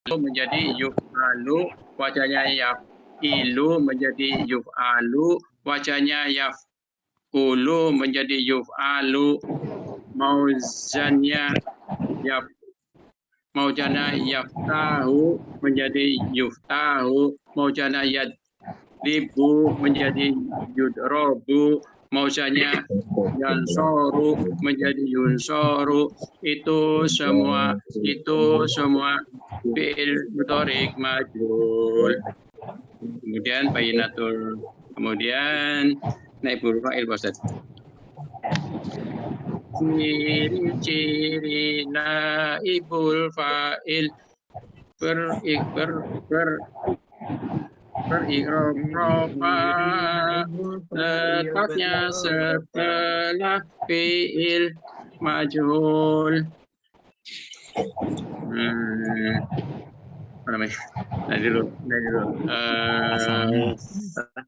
menjadi yuf'alu, wajahnya yaf'ilu menjadi yuf'alu, wajahnya yaf'ulu menjadi yuf'alu, mauzannya yaf maujana yaftahu menjadi yuftahu, maujana yadribu menjadi yudrobu, maujanya yansoru menjadi yunsoru. Itu semua fi'il mudhari' majhul. Kemudian bayinatul, kemudian naibul fa'il Ustaz. Ciri-ciri naibul fa'il berikrop rofa, letaknya setelah fi'il majhul. Apa namanya? Nah dulu.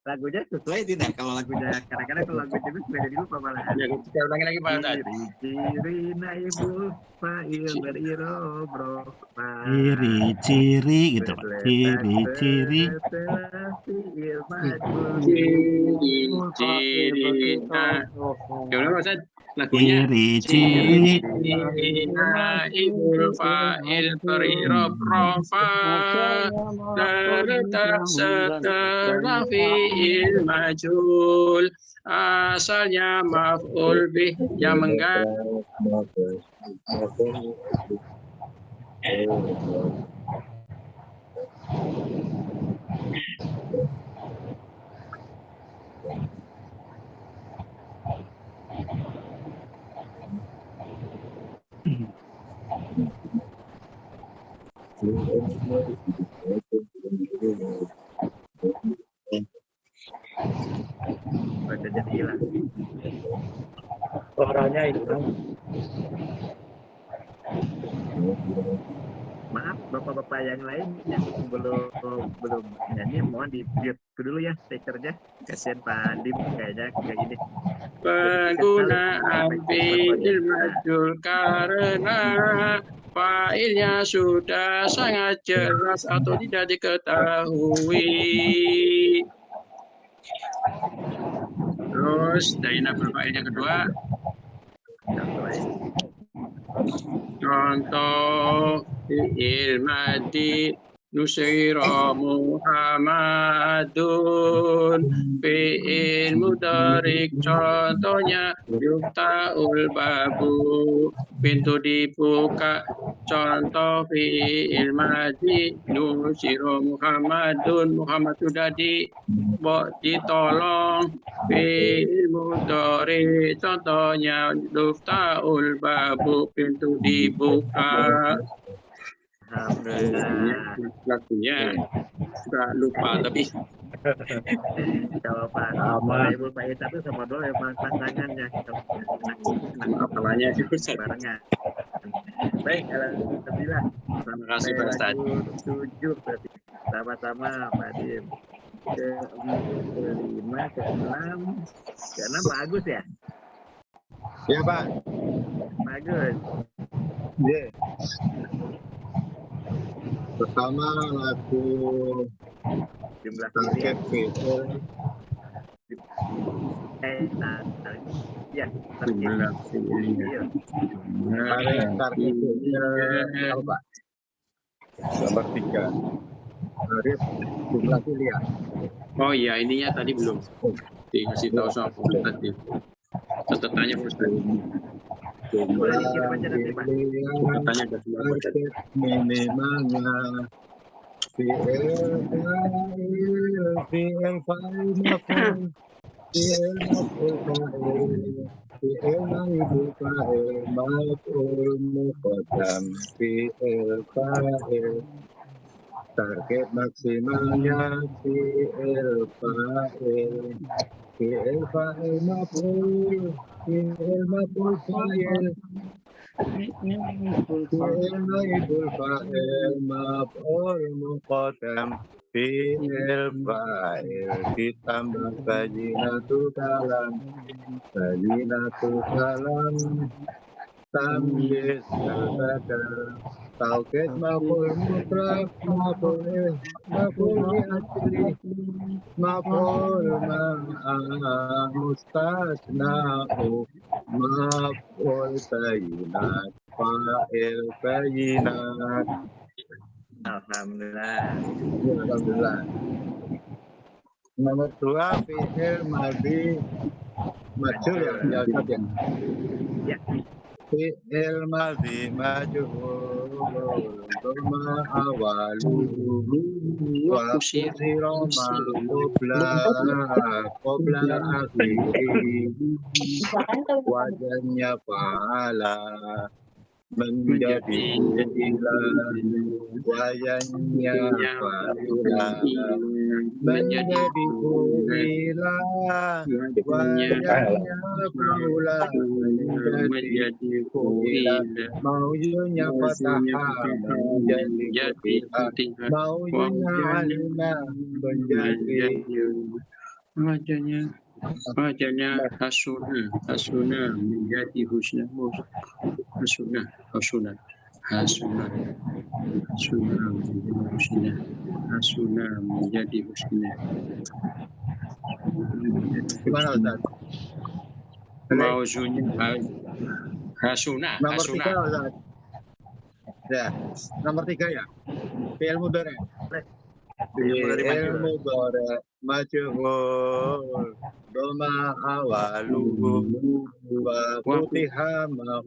Lagunya sesuai tidak? Kalau lagunya kadang-kadang kalau lagu itu beda dulu apa malah? Ya, kita ulangi lagi Pak Ustaz. Ciri naibul fa'il berikrop rofa. Ciri-ciri gitu Pak. Ciri-ciri. Fi'il majhul. Ciri-ciri. Gimana Pak Ustaz? Lagunya Ciri-ciri naibul fa'il berikrop rofa, letak setelah fi'il majhul, asalnya maf'ul bih yang mengganti Baca jadi hilang. Suaranya hilang. Maaf bapak-bapak yang lain yang belum nyanyi, mohon di mute dulu ya speakernya. Kasihan Pak Dim kayaknya kayak gini. Penggunaan fi'il majhul karena fa'ilnya sudah sangat jelas atau tidak diketahui. Terus dari nafil fa'il yang kedua, contoh fi'il madi nusira Muhammadun, fi'il mudhari' contohnya yufta'ul babu, pintu dibuka. Contoh fi'il madi nusira Muhammadun, Muhammad sudah ditolong. Fi'il mudhari' contohnya yufta'ul babu, pintu dibuka. Lagunya sudah lupa tapi kalau Pak Ibu Pak Isa itu sama dulu emang pasangannya. apalanya Barengan. Baik, alhamdulillah. Terima kasih Pak Ustaz. 7 berarti sama-sama Pak Dim. Ke-5, ke-6, ke-6 Pak Agus ya? Ya Pak. Pak Agus. Yeah. Pertama lagu Jumlah target fi'il. Ya, Jumlah fi'il. Target fi'il apa Pak? Nomor 3. Tarif jumlah pilihan. Oh iya, ininya tadi belum dikasih tahu sama Pak Ustaz tadi. Catatannya Pak Ustaz. Boleh dikirim aja nanti Pak. Catatannya ada semua Pak Ustaz. Minimalnya fi'il fa'il maf'ul fi'il maf'ul fa'il maf'ul muqaddam fi'il fa'il. Target maksimalnya fi'il fa'il maf'ul fi'il maf'ul fa'il fi'il naibul fa'il maf'ul muqaddam fi'il fa'il ditambah bajinatu kalam tamyiz al-badal taukid maf'ul mutlaq maf'ul li'ajli maf'ul ma'a mustasna'u maf'ul bayinat fa'il bayinat. Alhamdulillah. Alhamdulillah. Nomor 2 fi'il madhi majhul ya Ustaz ya. Ya, Fi'il madhi majhul dhamma awaluhu wa kusira ma qabla akhiri wazannya fa'ala menjadi fi'lan wazannya fa'ila menjadi fu'ila wazannya fa'ula menjadi fu'ila maujunya fataha menjadi fatiha maujunya alima menjadi wajahnya hasuna menjadi husna hasuna menjadi husna. gimana Ustaz? Mauzunya hasuna. Nomor 3 Ustaz. Ya, nomor 3 ya. Fi'il mudhari. Fi'il mudhari majhul dhamma awaluhu wa futiha ma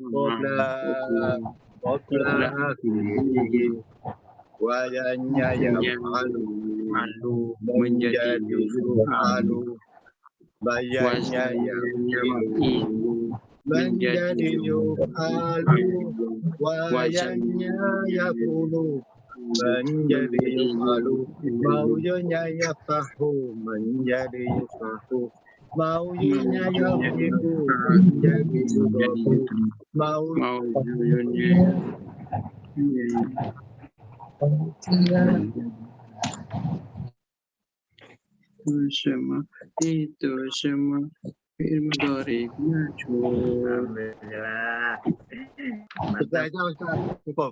qabla akhirihi wajahnya yaf'alu menjadi yuf'alu bayanya yaf'ilu menjadi yuf'alu wajahnya yaf'ulu menjadi yuf'alu maujunya yaftahu menjadi yuftahu maujunya yaftihu menjadi yudhafu Mauzunya itu semua fi'il mudhari majhul. alhamdulillah. Sudah aja Ustaz, cukup.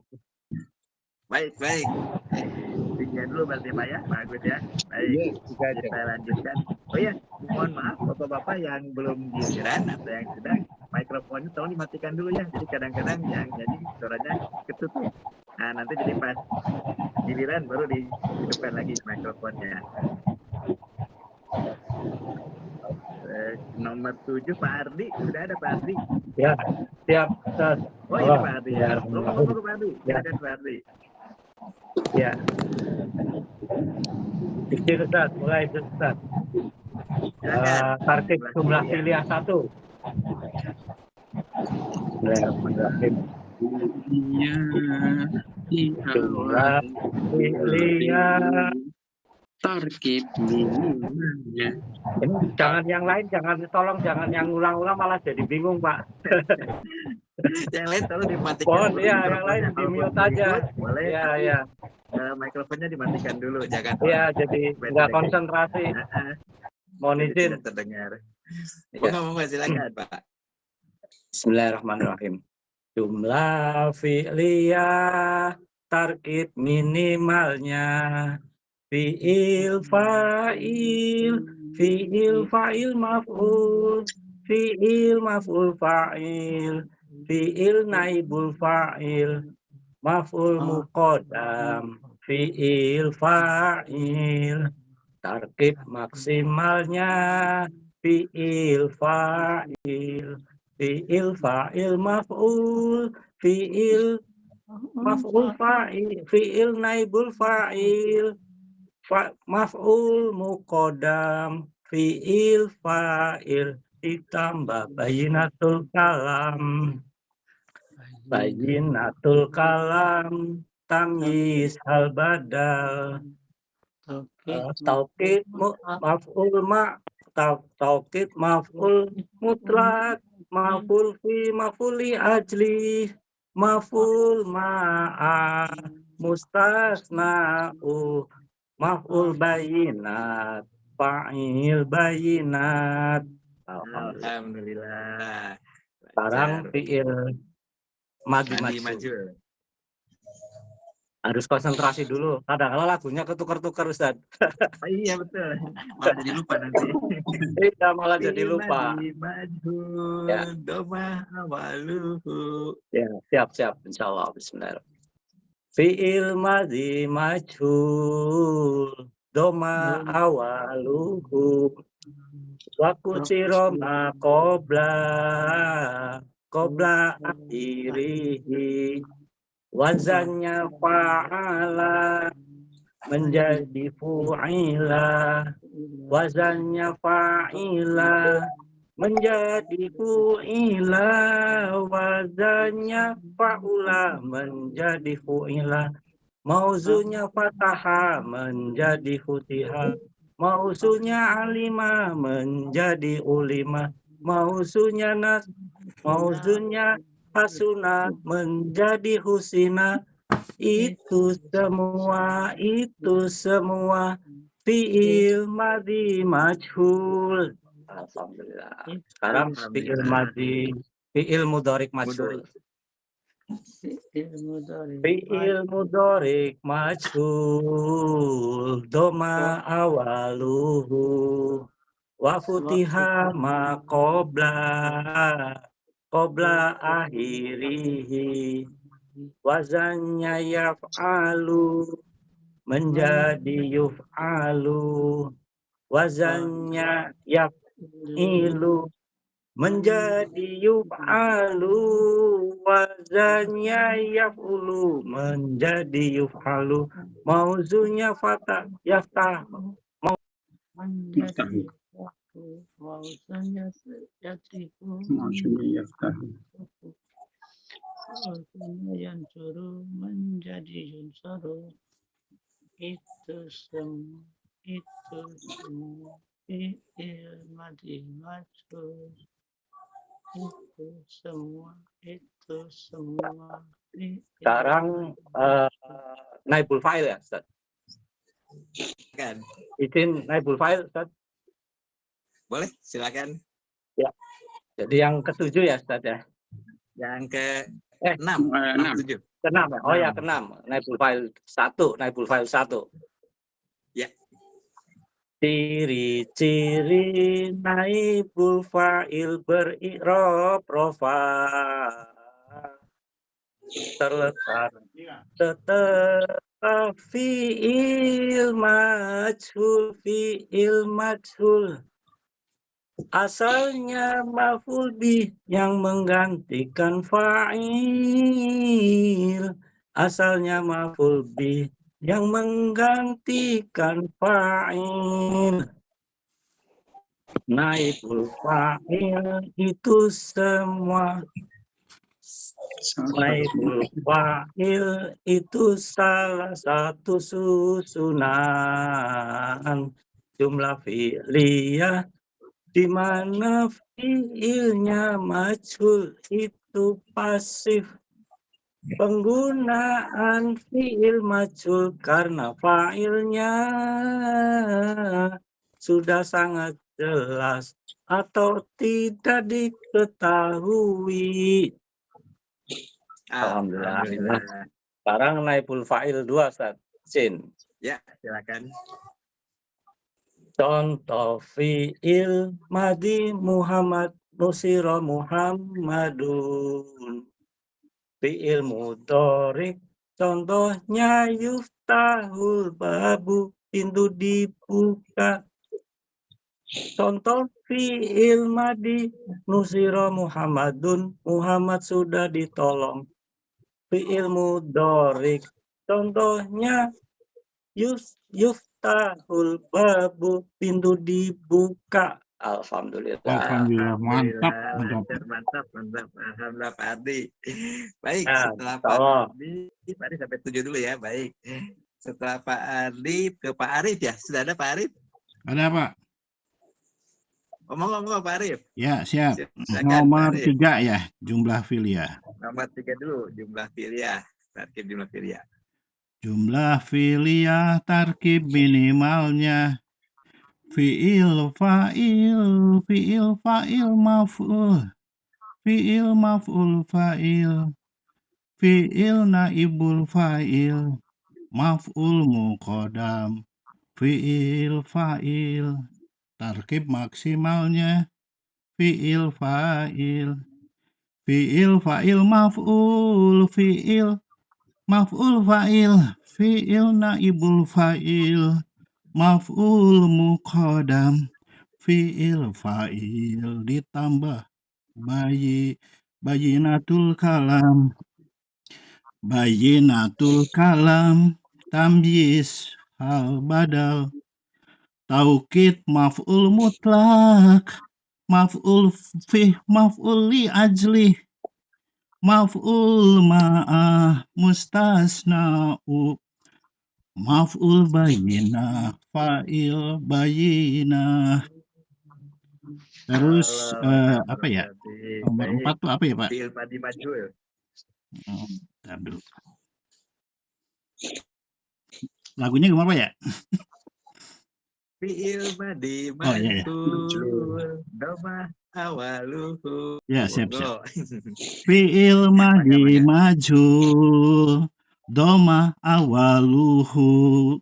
Baik. Sekian dulu berarti Pak ya, bagus ya. Baik, Iya, sudah aja. kita lanjutkan. Oh ya, mohon maaf Bapak-bapak yang belum giliran atau yang sudah, mikrofonnya tolong dimatikan dulu ya. Jadi kadang-kadang yang nyanyi suaranya ketutup. Nah, nanti jadi pas giliran baru dihidupkan lagi mikrofonnya. Nomor 7 Pak Ardi, sudah ada Pak Ardi? Ya, siap, Ustaz. Oh ini Pak Ardi ya. Ngomong Pak Ardi, Ya. silakan Pak Ardi. Ya. Izin Ustaz, mulai Ustaz. Silakan. Tartib jumlah pilihan 1. Bismillahirrahmanirrahim. Jumlah pilihan. Tarkib minimanya. Ini jangan yang lain, tolong jangan yang ulang-ulang malah jadi bingung Pak. Yang lain tolong dimatikan. Pohon dulu ya, yang mikrofonnya. lain Kalau di-mute mau aja. ikut, boleh. Ya, tapi, ya. Mikrofonnya dimatikan dulu, jangan. Iya, jadi nggak konsentrasi. Mohon Jadi izin. tidak terdengar. Ya. Monggo silakan Pak. Bismillahirrahmanirrahim. Jumlah fi'liyah tarkib minimalnya fi'il fa'il maf'ul fa'il fi'il naibul fa'il maf'ul muqaddam fi'il fa'il tarkib maksimalnya fi'il fa'il maf'ul fi'il naibul fa'il maf'ul muqaddam fi'il fa'il ditambah bayinatul kalam tamyiz hal badal taukid maf'ul mutlak maf'ul fi maf'uli ajli maf'ul ma'a mustasna'u maf'ul bayinat fa'il bayinat. Alhamdulillah. Sekarang fi'il Madi Madi maju. majul. Harus konsentrasi dulu. Kadang-kadang lagunya ketukar-tukar, Ustaz. Oh, iya betul. Malah jadi lupa nanti. Iya, malah jadi Fi'il lupa. madi majul. Ya. Doma awaluhu. Ya, siap. Insyaallah. Bismillahirrahmanirrahim. Fi'il madi majhul doma awaluhu wa kusira ma qabla akhirihi wazannya fa'ala menjadi fu'ila wazannya fa'ila menjadi fu'ila wazannya fa'ula menjadi fu'ila mauzunya fataha menjadi futiha mauzunya alima menjadi ulima mauzunya hasuna menjadi husina itu semua fi'il madhi majhul. Alhamdulillah. Sekarang fi'il madhi, fi'il mudhari majhul. Fi'il mudhari majhul doma awaluhu wa futiha ma qabla akhirihi wazannya yaf'alu menjadi yuf'alu wazannya yaf'ilu menjadi yuf'alu wazannya yaf'ulu menjadi yuf'alu mauzunya fatah yaftah Yaftahu. Maksudnya yaftahu. yang suruh menjadi yunsaru itu semua fi'il madi majhul itu semua sekarang naibul fa'il ya Ustaz? Kan? Izin naibul fa'il Ustaz? Boleh, silakan. Ya. Jadi yang ketujuh ya Ustaz ya? Yang ke Enam. 7. Keenam ya? Oh ya keenam. Naibul fa'il 1. Ya. Ciri-ciri naibul fa'il beri'rab rofa terletak fi'il majhul asalnya maf'ul bih yang menggantikan fa'il asalnya maf'ul bih yang menggantikan fa'il naibul fa'il itu semua naibul fa'il itu salah satu susunan jumlah fi'liyah di mana fi'ilnya majhul itu pasif. Penggunaan fi'il majhul karena fa'ilnya sudah sangat jelas atau tidak diketahui. Alhamdulillah. Sekarang naibul fa'il 2 Ustaz. Sin. Ya, silakan. Contoh fi'il madi Muhammad nusira Muhammadun. Fi'il mudhari contohnya yuftahul babu pintu dibuka. Contoh fi'il madi nusira Muhammadun Muhammad sudah ditolong. Fi'il mudhari contohnya yuftahul babu pintu dibuka. Alhamdulillah. Mantap. Alhamdulillah Pak Ardi. Baik, Ya, setelah Pak Ardi sampai 7 dulu ya. Baik. Setelah Pak Ardi ke Pak Arif ya. Sudah ada Pak Arif? Ada Pak? Ngomong-ngomong Pak Arif. Ya siap. Silakan, Nomor Pak Arif. 3 ya, jumlah filia. Nomor 3 dulu, jumlah filia. Tarkib jumlah filia. Jumlah filia tarkib minimalnya fi'il fa'il maf'ul fa'il fi'il naibul fa'il, maf'ul muqaddam, fi'il fa'il, tarkib maksimalnya, fi'il fa'il, fi'il fa'il maf'ul, fi'il maf'ul fa'il, fi'il naibul fa'il, maf'ul muqaddam, fi'il fa'il ditambah bayinatul kalam, bayinatul kalam, tamyiz hal badal, taukid maf'ul mutlak, maf'ul fih, maf'ul li ajli, maf'ul ma'ah, mustasna'u, maf'ul bayinah, fa'il bayinah. Terus Halo, apa ya? Baik. Nomor 4 tuh apa ya, Pak? Fi'il madi majhul. Bentar dulu. Lagunya gimana, Pak ya? Fi'il madi Oh, iya, iya. majhul. Doma awaluhu. Ya, siap, Monggo. Fi'il madi Mangga. majhul, doma awaluhu,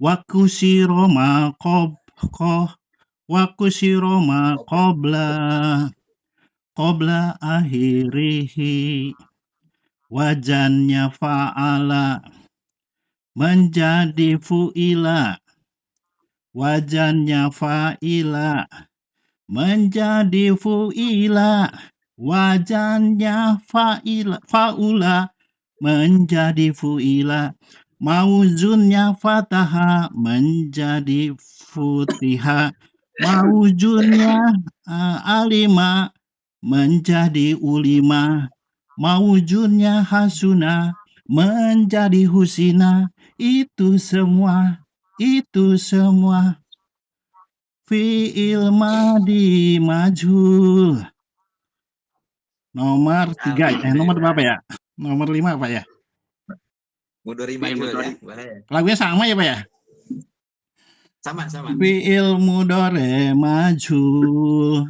wakusiro ma wakusiro ma qobla akhirihi, wajannya fa'ala menjadi fu'ila, wajannya fa'ila menjadi fu'ila, wajannya fa'ula menjadi fu'ila, mauzunnya fataha menjadi futiha, mauzunnya alima menjadi ulima, mauzunnya hasuna menjadi husina. Itu semua fi'il madi majhul. Nomor 3 nomor berapa ya? Nomor 5 Pak ya? Mudhari majhul ya. Boleh. Lagunya sama ya Pak ya? Sama. Fi'il mudhari majhul,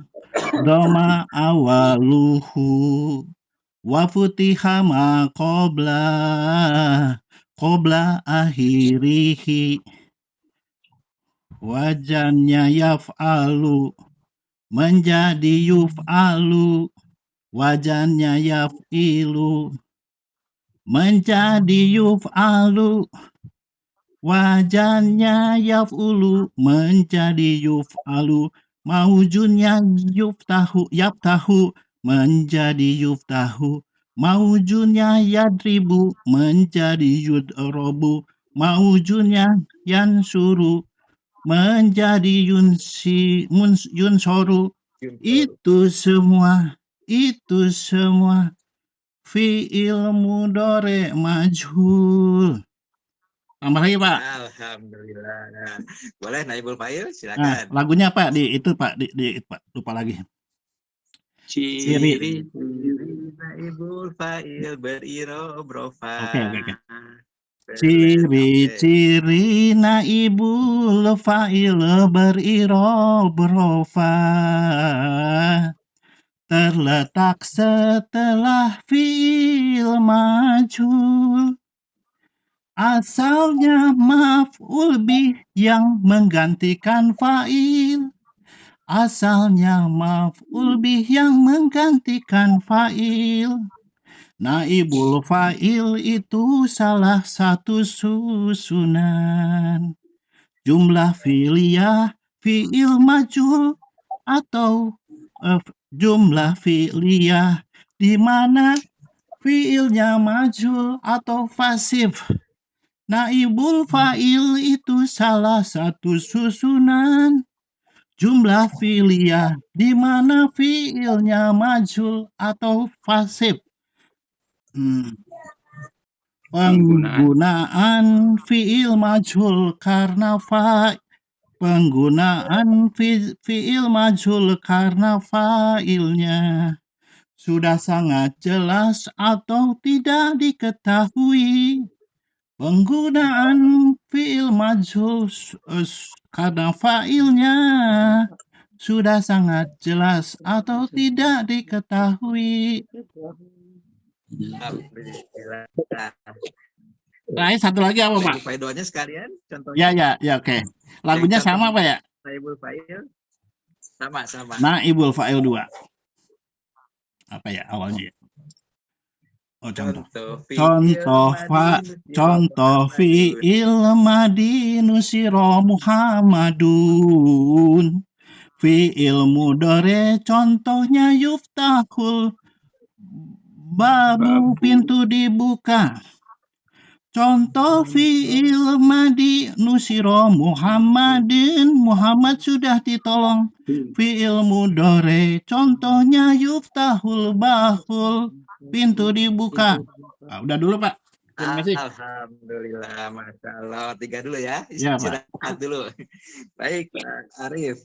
doma awaluhu, wa futiha ma qobla akhirihi, wajannya yaf'alu menjadi yuf'alu, wajannya yaf'ilu menjadi yuf'alu, wajannya yaf'ulu menjadi yuf'alu, maujunnya yaftahu menjadi yuftahu, maujunnya yadribu menjadi yudrobu, maujunnya yansuru menjadi yunsoru. Itu semua fi'il mudhari majhul. Tambah lagi Pak. Alhamdulillah. Boleh naibul fa'il, Nah, silakan. lagunya Pak di itu Pak Pak lupa lagi. Ciri. Naibul fa'il berirob-rofa. Oke. Ciri-ciri naibul fa'il berirob-rofa terletak setelah fi'il majhul. Asalnya maf'ul bih yang menggantikan fa'il. Asalnya maf'ul bih yang menggantikan fa'il. Naibul fa'il itu salah satu susunan jumlah fi'liyah, fi'il majhul atau jumlah fi'liyah di mana fi'ilnya majhul atau pasif. Naibul fa'il itu salah satu susunan jumlah fi'liyah di mana fi'ilnya majhul atau pasif. Penggunaan fi'il majhul karena fi'il majhul karena fa'ilnya sudah sangat jelas atau tidak diketahui. Penggunaan fi'il majhul karena fa'ilnya sudah sangat jelas atau tidak diketahui. Alhamdulillah. Terakhir satu lagi apa Pak? Ibu Faidonya sekalian Ya contohnya. ya ya oke. Lagunya Yang sama Pak ya? Naibul Fa'il sama. Naibul Fa'il 2. Apa ya awalnya ya? Oh contoh. Contoh fi'il madi nusiro Muhammadun. Fi'il mudhari contohnya yuftahul babu pintu dibuka. Contoh fi'il madi nusiro Muhammadin, Muhammad sudah ditolong. Fi'il mudhari contohnya yuftahul bahul, pintu dibuka. Ah, udah dulu Pak. Terima kasih. Alhamdulillah, Masya Allah. 3 dulu ya, Ya, Pak. istirahat dulu. Baik, Pak Arif.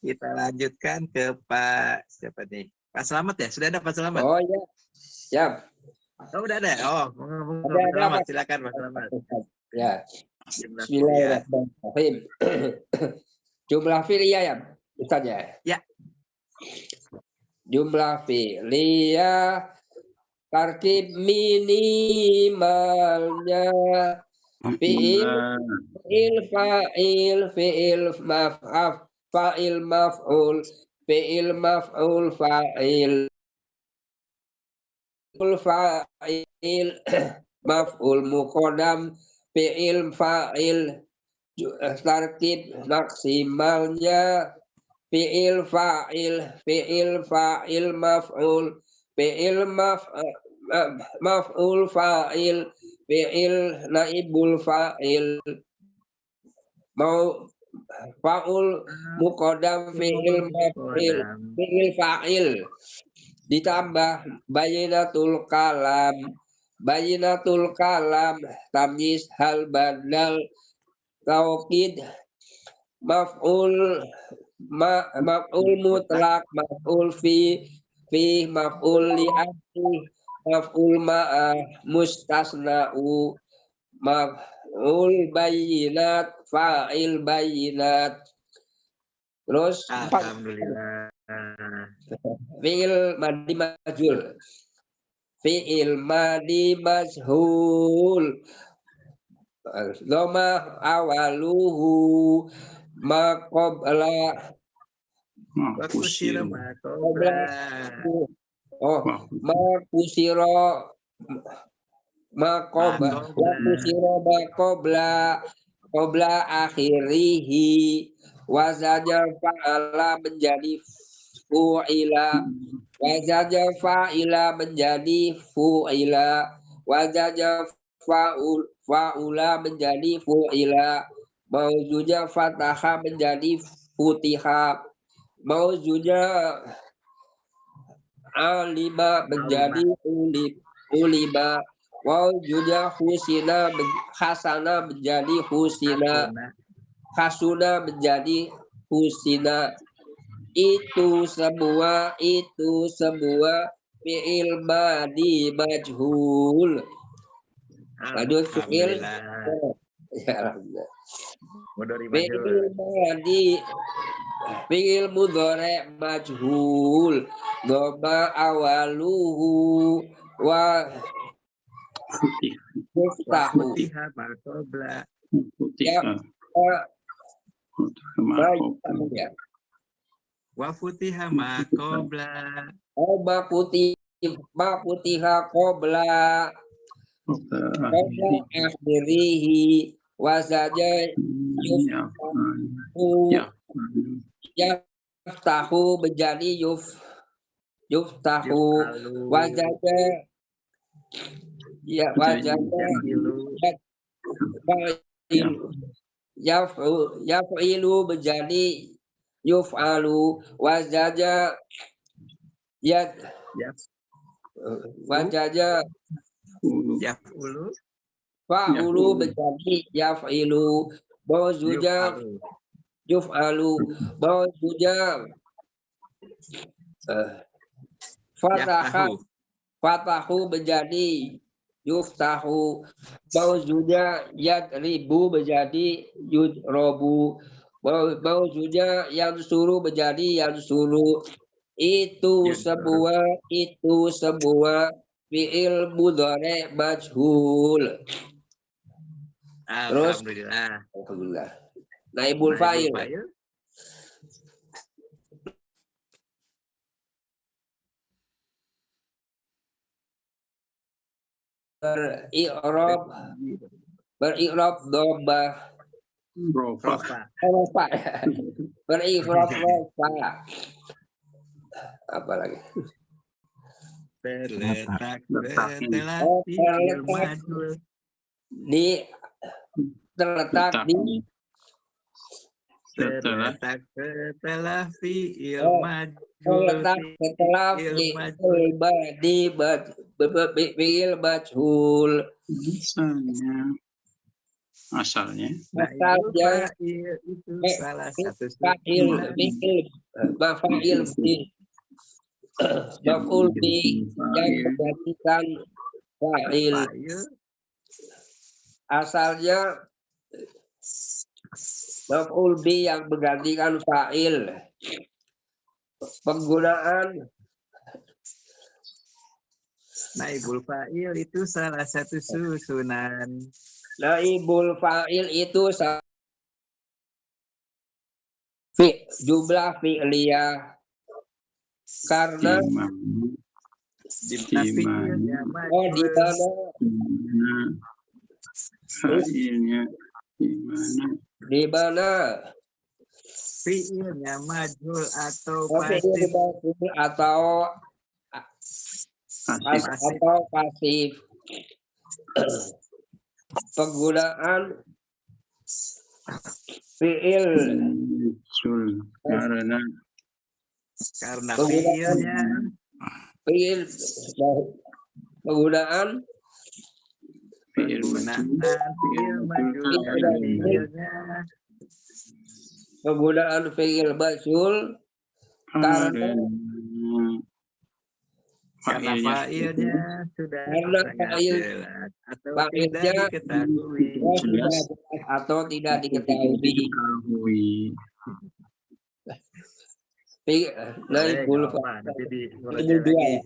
Kita lanjutkan ke Pak, siapa nih? Pak Selamat ya? Sudah ada Pak Selamat? Oh ya, siap. Oh, udah ada. Oh, ngomong Ada, Pak Selamat. Pak. Silakan Pak Selamat. Ya, Jumlah kuliah. Bismillahirrahmanirrahim. Jumlah fi'liyah ya, Ustaz ya? Ya. Jumlah fi'liyah tarkib minimalnya fi'il fa'il maf'af fa'il maf'ul fi'il maf'ul fa'il maf'ul muqaddam fi'il fa'il tarkib maksimalnya fi'il fa'il maf'ul fi'il maf'ul fa'il fi'il naibul fa'il mau fa'ul muqaddam fi'il maf'il fi'il fa'il ditambah bayinatul kalam tamyiz hal badal taukid maf'ul mutlak maf'ul fi maf'ul li'ati maf'ul ma'ah mustasna'u maf'ul bayinat fa'il bayinat. Terus Alhamdulillah. fi'il madi majhul fi'il madi majhul dhamma awaluhu ma qabla Wakusira makobra. oh ma kusira ma qabla akhirihi wazaja fa'ala menjadi fu'ila wazaja fa'ila menjadi fu'ila wazaja fa'ula menjadi fu'ila mauzuja fataha menjadi futiha mauzuja alima menjadi ulima mauzuja hasana menjadi husina hasuna menjadi husina. Itu semua fi'il madi majhul. Lanjut fi'il fi'il mudhari majhul dhamma awaluhu wa muftahu wa futiha ma qabla ma futiha qabla akhirihi wazaja yuftahu menjadi yuftahu wazaja ya wazaja yaf'ilu menjadi yuf'alu wazaja wazaja yaf'ulu fa'ulu menjadi yaf'ilu mauzuja yuf'alu mauzuja fatahu menjadi yuftahu mauzuja yadribu menjadi yudrobu mauzuja yansuru menjadi yansuru. Itu semua fi'il mudhari majhul. Terus Alhamdulillah. alhamdulillah. Naibul fa'il. Beri'rab dhabah Rofa. rofa. Beri'rab rofa. Apa lagi? Terletak Letak. Oh, fi'il terletak majhul. terletak di Setelah Setelah fi'il Oh, majhul. terletak setelah Fi'il majhul. fi'il majhul. asalnya Naibul Asalnya fa'il itu salah satu fa'il susunan. fi'il maf'il fi maf'ul fi yang menggantikan fa'il. Fa'il Asalnya maf'ul bi yang menggantikan fa'il. Penggunaan naibul fa'il itu salah satu susunan. naibul fa'il itu jumlah fi'liyah karena Dimana fi'ilnya oh di majhul. mana fa'ilnya gimana di mana Fi'ilnya majhul atau fi'il pasif. majhul atau pasif. Penggunaan fi'il karena Fi'ilnya fi'il penggunaan fi'il fi'il majhul dan fi'ilnya penggunaan fi'il majhul karena fa'ilnya sudah Karena sangat fa'il jelas atau fa'ilnya tidak diketahui. atau tidak diketahui. Naibul Nanti diurut Naibul dua. lagi.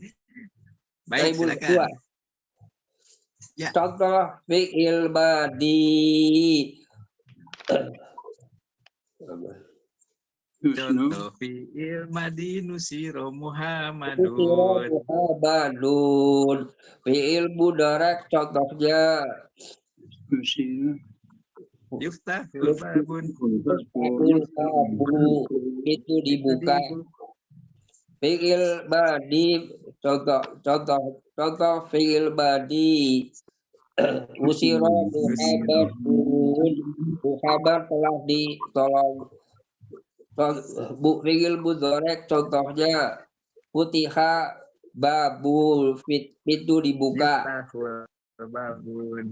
Baik, Naibul silakan. dua. Ya. Contoh fi'il madi. Contoh fi'il madi nusiro Muhammadun. Muhammadun. Fi'il mudarak contohnya Yuftah babun. Babu itu dibuka. Fi'il madi contoh fi'il madi. Usiro Muhammad telah ditolong. Fi'il mudhari contohnya futiha babul pintu dibuka. Yuftah babun.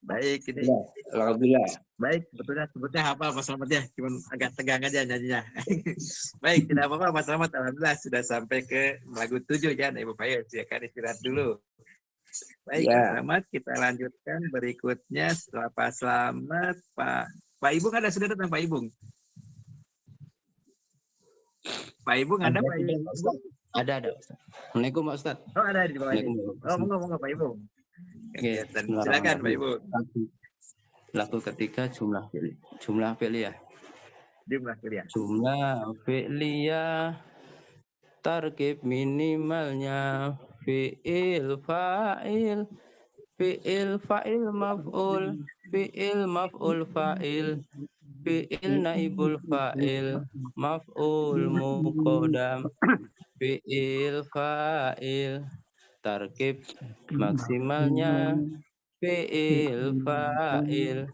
Baik, ini Alhamdulillah. baik, sebetulnya hafal Mas Slamet ya, cuma agak tegang aja nyanyinya. Baik, tidak apa-apa Mas Slamet, alhamdulillah sudah sampai ke lagu 7 ya, Ibu Faye, silakan istirahat dulu. Baik, Ya. Mas Slamet, kita lanjutkan berikutnya setelah Pak Slamet, Pak Ibung ada sudah datang Pak Ibung? Pak Ibung ada Pak Ibung? Ada. Assalamualaikum Pak Ustaz. Oh ada di bawah ini. Waalaikumsalam. Oh monggo Pak Ibung. Oke, Silakan Pak Ibung. Lagu ketiga jumlah fi'liyah. Jumlah kuliah. Jumlah fi'liyah tarkib minimalnya fi'il fa'il maf'ul fa'il fi'il naibul fa'il maf'ul muqaddam fi'il fa'il tarkib maksimalnya fi'il fa'il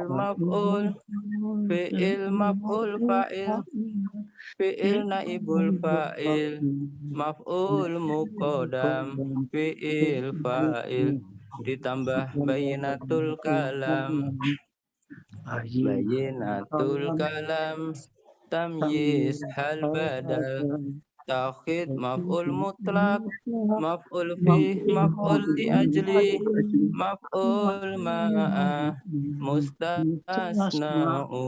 maf'ul fa'il fi'il naibul fa'il maf'ul muqaddam fi'il fa'il ditambah bayinatul kalam tamyiz hal badal takhid maf'ul mutlaq maf'ul fi maf'ul li ajli maf'ul ma'a mustasna'u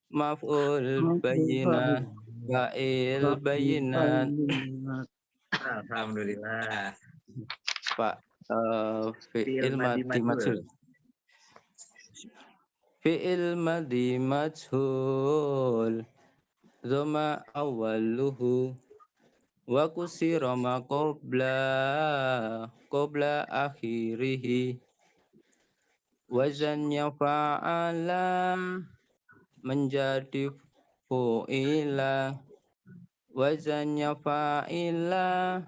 maf'ul bayyinah fa'il bayinat. Alhamdulillah. Pak, fi'il Madi madi majhul. Fi'il madi majhul. Dhamma awwaluhu wa kusira ma qabla akhirihi. Wazannya fa'ala menjadi fu'ila. Wazannya fa'ila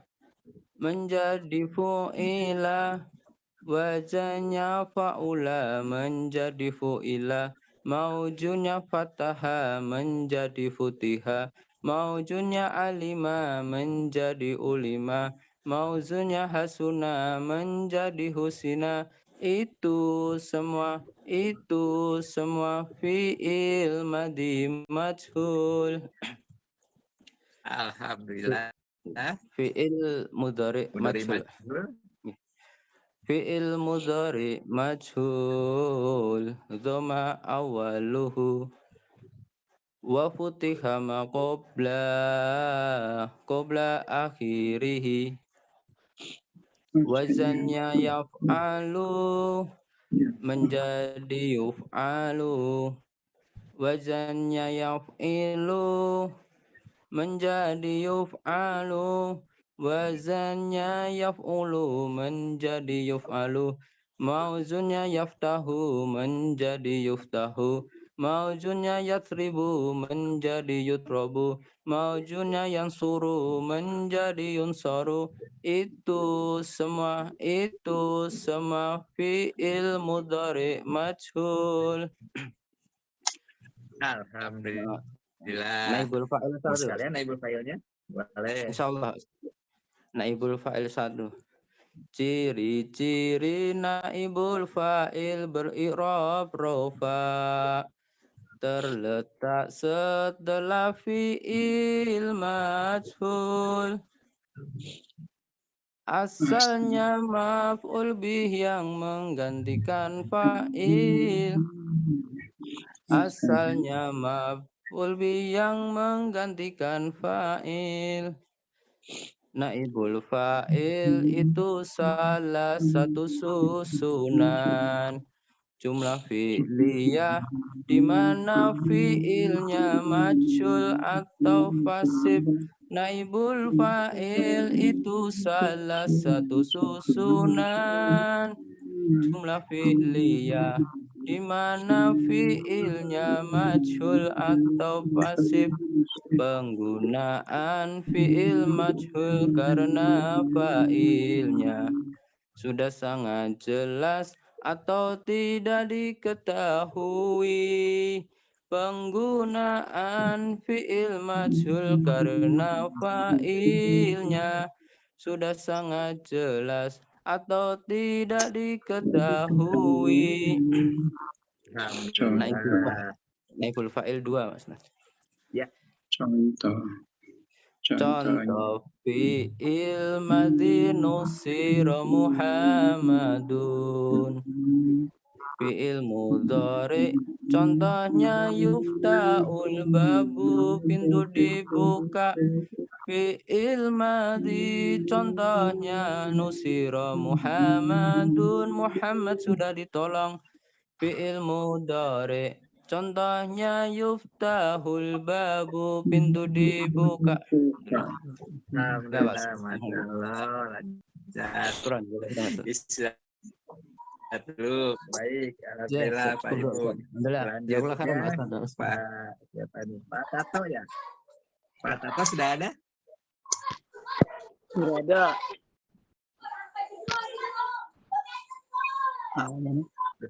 menjadi fu'ila. Wazannya fa'ula menjadi fu'ila. Maujunnya fataha menjadi futiha. Maujunnya alima menjadi ulima. Mauzunnya hasuna menjadi husina. Itu semua fi'il madi majhul. Alhamdulillah. Fi'il mudhari majhul. Fi'il mudhari majhul. Dhamma awaluhu wa futiha ma qabla akhirihi. Wazannya yaf'alu menjadi yuf'alu. Wazannya yaf'ilu menjadi yuf'alu. Wazannya yaf'ulu menjadi yuf'alu. Mauzunnya yaftahu menjadi yuftahu. Mauzunnya yatribu menjadi yutrobu. Mauzunnya yansuru menjadi yunsaru. Itu semua fi'il mudhari majhul. Alhamdulillah. Naibul fa'il satu. Sekalian naibul fa'ilnya. Boleh. Insyaallah. Naibul fa'il 1. Ciri-ciri naibul fa'il beri'rab rofa. Terletak setelah fi'il majhul. Asalnya maf'ul bih yang menggantikan fa'il. Asalnya maf'ul bih yang menggantikan fa'il. Naibul fa'il itu salah satu susunan jumlah fi'liyah di mana fi'ilnya majhul atau fasib. Naibul fa'il itu salah satu susunan jumlah fi'liyah di mana fi'ilnya majhul atau fasib. Penggunaan fi'il majhul karena fa'ilnya sudah sangat jelas atau tidak diketahui. Penggunaan fi'il majhul karena fa'ilnya sudah sangat jelas atau tidak diketahui. Naibul fa'il 2, Mas. Ya. Contoh fi'il madhi nusira Muhammadun. Fi'il mudhari contohnya yufta'ul babu, pintu dibuka. Fi'il madhi contohnya nusira Muhammadun, Muhammad sudah ditolong. Fi'il mudhari contohnya yuftahul babu, pintu dibuka. Alhamdulillah, Masya Allah. Kurang. Dulu baik, alhamdulillah Pak Ibu. Selanjutnya Pak siapa nih? Pak Tato ya. Pak Tato sudah ada? Sudah ada.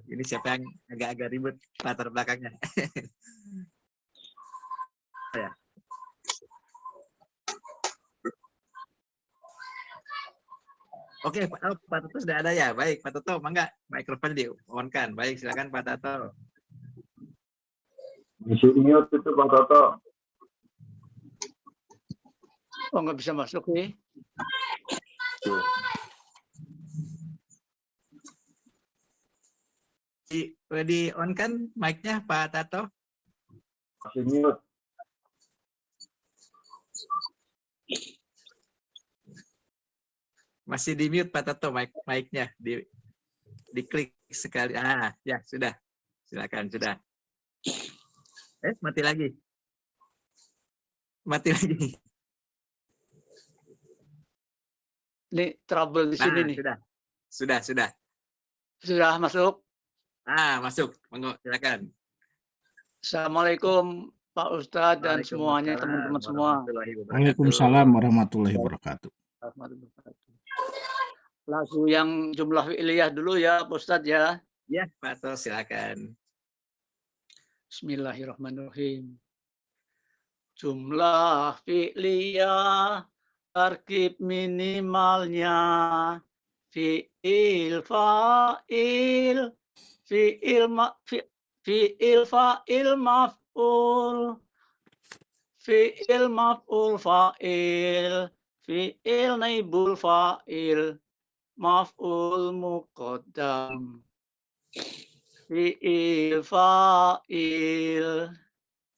Ini siapa yang agak-agak ribut latar belakangnya? Ya. Oke, Pak Tato sudah ada ya. Baik, Pak Tato, mangga mikrofon di-on-kan. Baik, silakan Pak Tato. Masih ingat itu Pak Tato. Oh, nggak bisa masuk nih. Di-on kan mic-nya Pak Tato? Masih mute. Masih di mute Pak Toto mic-nya diklik sekali. Ya sudah. Silakan sudah. Mati lagi. Mati lagi. Ini trouble di sini nih. Sudah. Sudah masuk. Masuk. Monggo, silakan. Assalamualaikum Pak Ustadz dan semuanya teman-teman semua. Waalaikumsalam warahmatullahi wabarakatuh. Lagu yang jumlah fi'liyah dulu ya Pak Ustadz ya. Ya, Pak Toto silakan. Bismillahirrahmanirrahim. Jumlah fi'liyah tarkib minimalnya fi'il fa'il fi'il fa'il maf'ul fi'il maf'ul fa'il fi'il naibul fa'il maf'ul muqaddam fi'il fa'il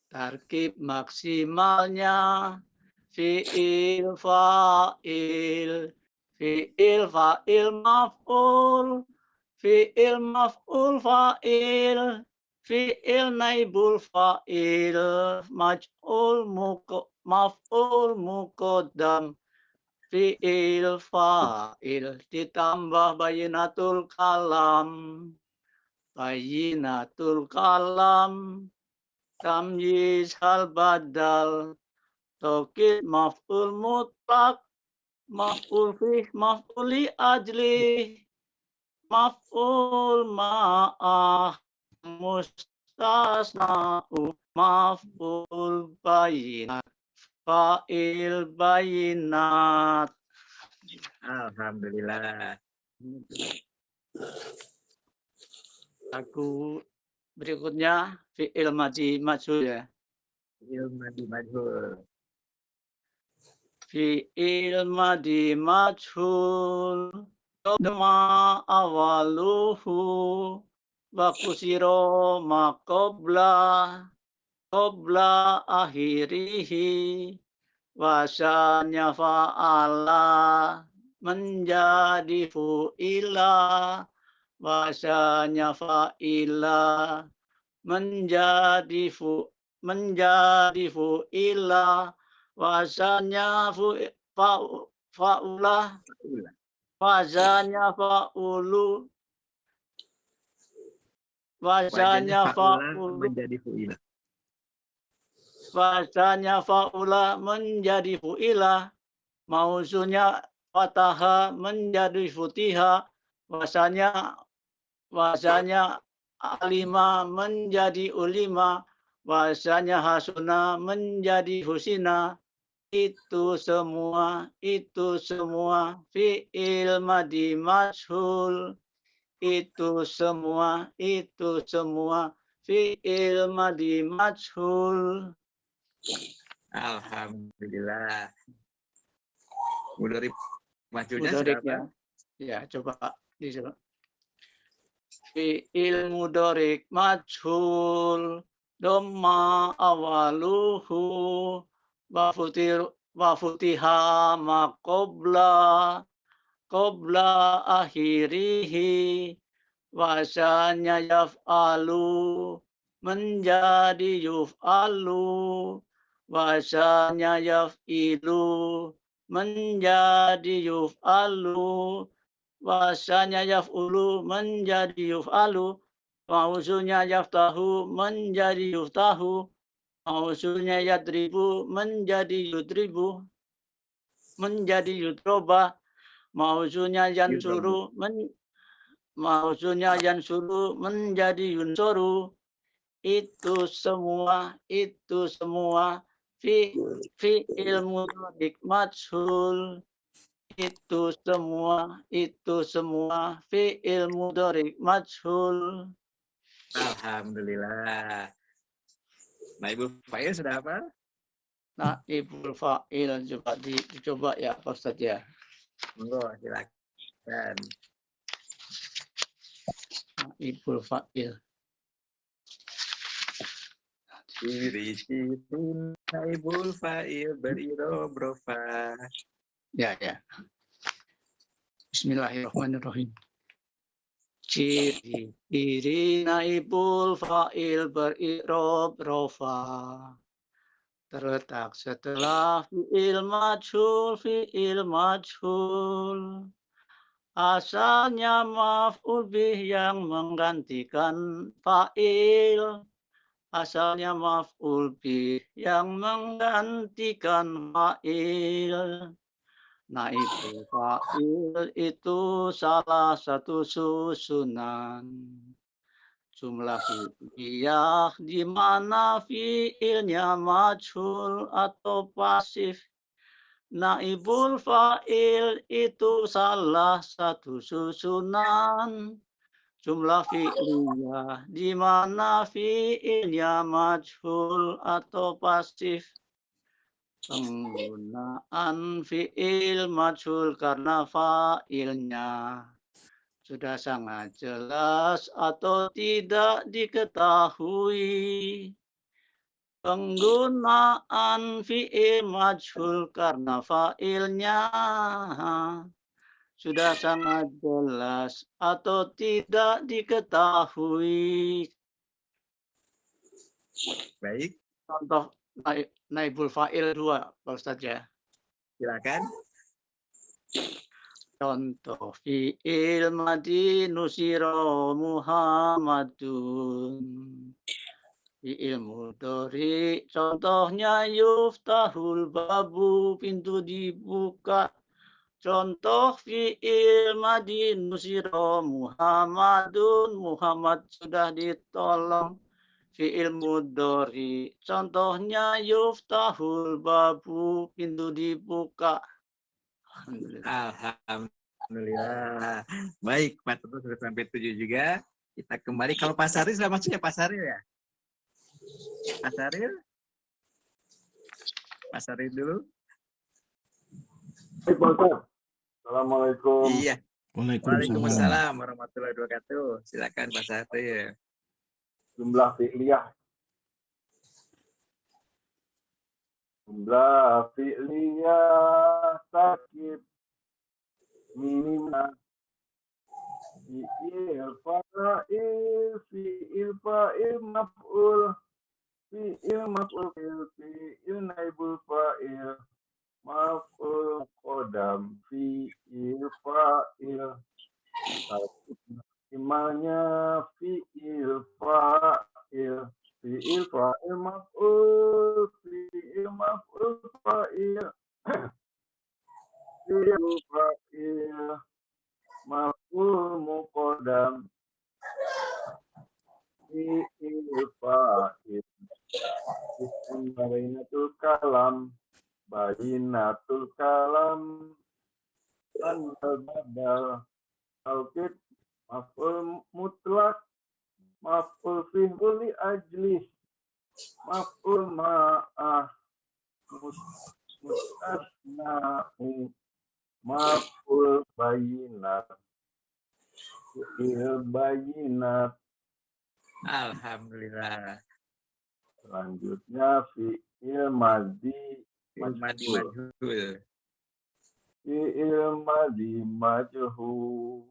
tarkib maksimalnya fi'il fa'il maf'ul fi'il maf'ul fa'il fi'il naibul fa'il maf'ul muqaddam fi'il fa'il ditambah bayinatul kalam tamyiz hal badal taukid maf'ul mutlak maf'ul fih maf'ul li ajli maf'ul ma'ah mustasna'u maf'ul bayinat fa'il bayinat. Alhamdulillah. Lagu berikutnya fi'il madhi majhul ya. Fi'il madhi majhul. Fi'il madhi majhul dama awaluhu wa kusiro ma qabla akhirihi wasanya fa'ala menjadi fu'ila wasanya fa'ila menjadi fu'ila wasanya fa'ula wasanya fa'ulu wasanya fa'ulu menjadi fu'ila wasanya fa'ula menjadi fu'ila mausunya fataha menjadi futiha wasanya alima menjadi ulima wasanya hasuna menjadi husina itu semua fi'il madhi majhul itu semua fi'il madhi majhul. Alhamdulillah. Mudhari majhulnya Mudhariknya ya coba dicoba. Fi'il mudharik majhul dhamma awaluhu wa futiha ma qabla akhirihi wasanya yaf'alu menjadi yuf'alu wasanya yaf'ilu menjadi yuf'alu wasanya yaf'ulu menjadi yuf'alu mausunya yaftahu menjadi yuftahu mausunya yadribu menjadi yudribu menjadi yudroba mausunya yansuru mausunya yansuru menjadi yunsuru itu semua fi'il mudharik majhul itu semua fi'il mudharik majhul. Alhamdulillah. Naibul fa'il sudah apa? Naibul fa'il dicoba ya Pak Ustadz ya. Monggo silakan. Naibul fa'il. Ciri-ciri naibul fa'il berirobrofa. Ya. Bismillahirrahmanirrahim. Ciri naibul fa'il beri'rob rofa. Terletak setelah fi'il majhul. Asalnya maf'ul bih yang menggantikan fa'il. Asalnya maf'ul bih yang menggantikan fa'il. Naibul fa'il itu salah satu susunan. Jumlah fi'liyah di mana fi'ilnya majhul atau pasif. Naibul fa'il itu salah satu susunan. Jumlah fi'liyah di mana fi'ilnya majhul atau pasif. Penggunaan fi'il majhul karena fa'ilnya sudah sangat jelas atau tidak diketahui. Penggunaan fi'il majhul karena fa'ilnya sudah sangat jelas atau tidak diketahui. Baik, Contoh naibul fa'il 2, Pak Ustadz ya. silakan. Contoh fi'il madi nusiro Muhammadun. Fi'il mudhari contohnya yuftahul babu, pintu dibuka. Contoh fi'il madi nusiro Muhammadun, Muhammad sudah ditolong. Fi'il mudhari contohnya yuftahul babu, pintu dibuka. Alhamdulillah. Baik, Pak Toto sudah sampai 7 juga. Kita kembali. Kalau Pak Saril, sudah masuk ya Pak Saril ya? Pak Saril? Pak Saril dulu. Assalamualaikum. Iya. Waalaikumsalam. Waalaikumsalam warahmatullahi wabarakatuh. Silakan Pak Saril. Jumlah fi'liyah. Jumlah fi'liyah sakit minima. Fi'il fa'il maf'ul. Fi'il maf'ul fi'il naibul fa'il. Maf'ul qadam fi'il fa'il. Imannya fi'il fa'il. Fi'il fa'il maf'ul. Fi'il maf'ul fa'il. Fi'il fa'il. Maf'ul muqaddam. Fi'il fa'il. Isim bainatul kalam. Bainatul kalam. Tanda badal. Taukid. Maf'ul mutlak. Maf'ul fi'li ajlis. Maf'ul ma'ah. Mustasna'u. Maf'ul bayinat. Fi'il bayinat. Alhamdulillah. Selanjutnya fi'il madhi Madi majhul. majhul. Fi'il madhi majhul.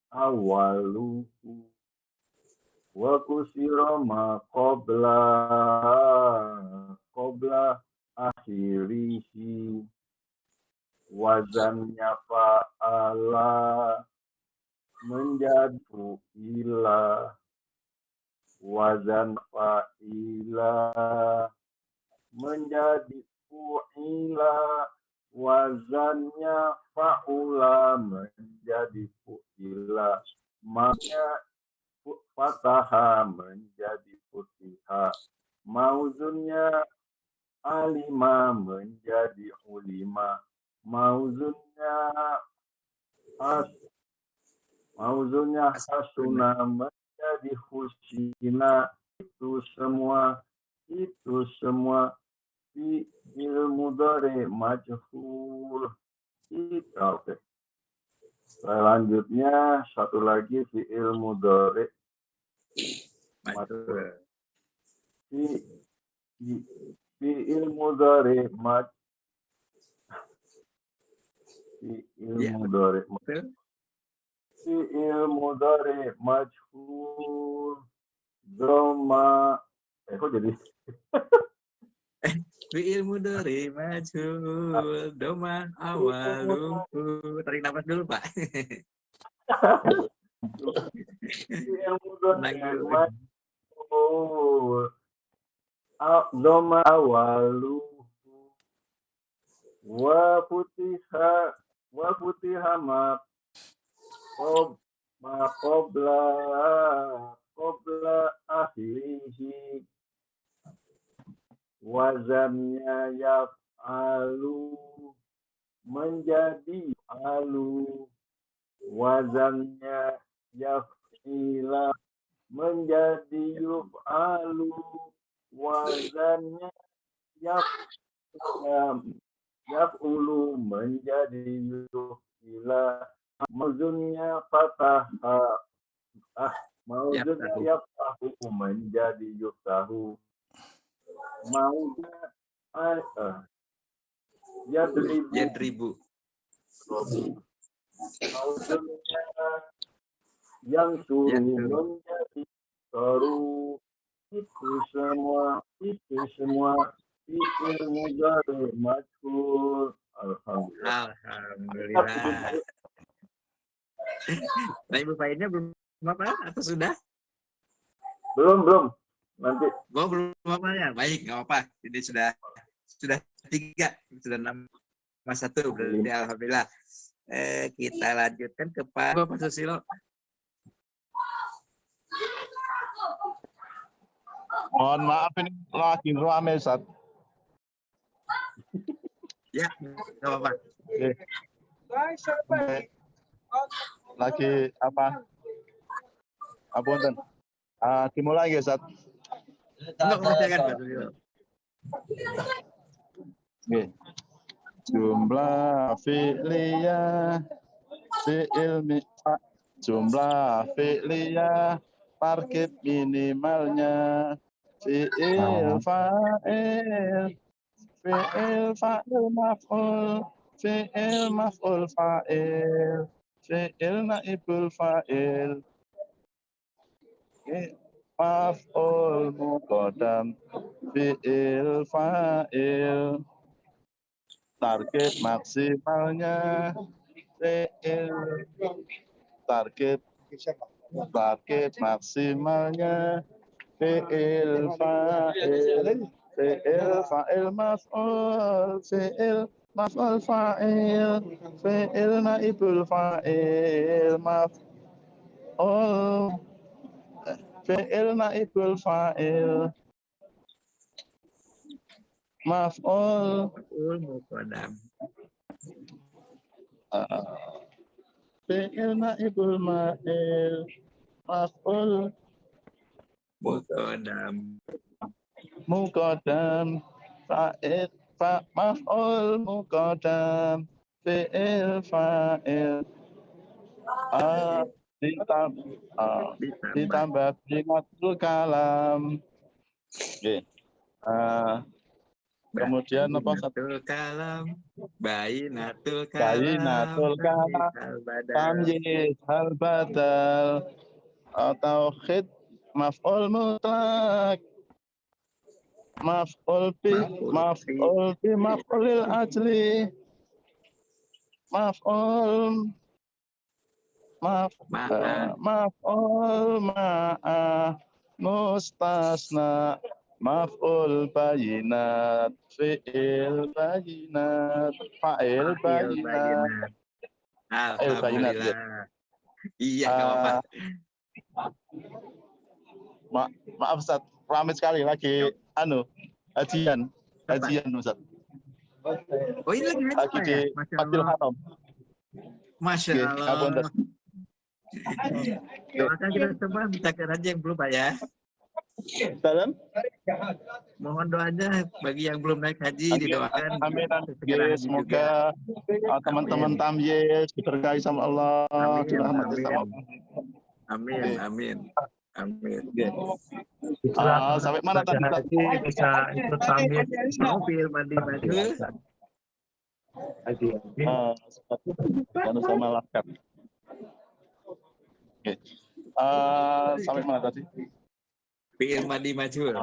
Awaluhu wa kusira ma qabla akhirihi. Wazannya fa'ala menjadi fu'ila. Wazan fa'ila menjadi fu'ila. Wazannya fa'ula menjadi fu'ila. Maknya fataha menjadi futiha. Mauzunnya alima menjadi ulima. Mauzunnya hasuna menjadi husina. Itu semua fi'il mudhari majhul. Oke. Selanjutnya satu lagi fi'il mudhari majhul. Fi'il mudhari Ya, mudhari betul. fi'il mudhari majhul dhamma kok jadi Fi'il mudhari majhul doma awaluhu. Tarik nafas dulu, Pak. fi'il mudhari Tenang dulu. majhul dhamma awaluhu wa futiha ma qabla akhirihi wazannya yaf'alu menjadi alu wazannya yaf'ila menjadi yuf'alu wazannya yaf'ulu menjadi yuf'ila mauzunnya fataha mauzunnya yaftahu menjadi yuftahu mauzunnya Yadribu. mauzunnya yang suruh menjadi suruh itu semua fi'il mudhari majhul. Alhamdulillah. Nah, Ibu Faidnya belum apa atau sudah? Belum. Nanti. Belum apa ya? Baik, nggak apa. Ini sudah 3, sudah 6-1 berarti alhamdulillah. Kita lanjutkan ke Pak Susilo. Mohon maaf ini lagi rame, Ustaz. Ya, nggak apa-apa. Lagi apa? Apunten. Dimulai ya, Ustaz. Enggak, Pak Susilo. Oke. Jumlah fi'liyah jumlah fi'liyah tarkib minimalnya fi'il fa'il maf'ul fa'il fi'il naibul fa'il maf'ul muqaddam fi'il fa'il target maksimalnya fi'il target maksimalnya fi'il fa'il maf'ul fa'il naibul fa'il maf'ul fi'il naibul fa'il maf'ul muqaddam fi'il naibul maf'il maf'ul muqaddam fa'il maf'ul muqaddam fi'il fa'il ditambah binatul kalam. Oke. Kemudian apa? Kalam, bainatul kalam, tamyiz hal badal atau khid maf'ul mutlak, maf'ul bi maf'ulil ajli, maf'ul ma'a mustasna, maf'ul bayinat, fi'il bayinat, fa'il bayinat. Alhamdulillah. Iya, nggak apa-apa. Maaf Ustaz, ramai sekali lagi hajian Ustaz. Oh, ini lagi di Masjidil Haram. Masya Allah. Doakan kita semua bisa ke haji yang belum, Pak ya. Dalam? Mohon doanya bagi yang belum naik haji didoakan. Amin. Semoga teman-teman tamyiz diberkahi sama Allah. Amin. Sampai mana tadi? Bisa ikut tamyiz. Mobil mandi. Jangan sama laskar. Oke. Sampai mana tadi? Fi'il madi majhul.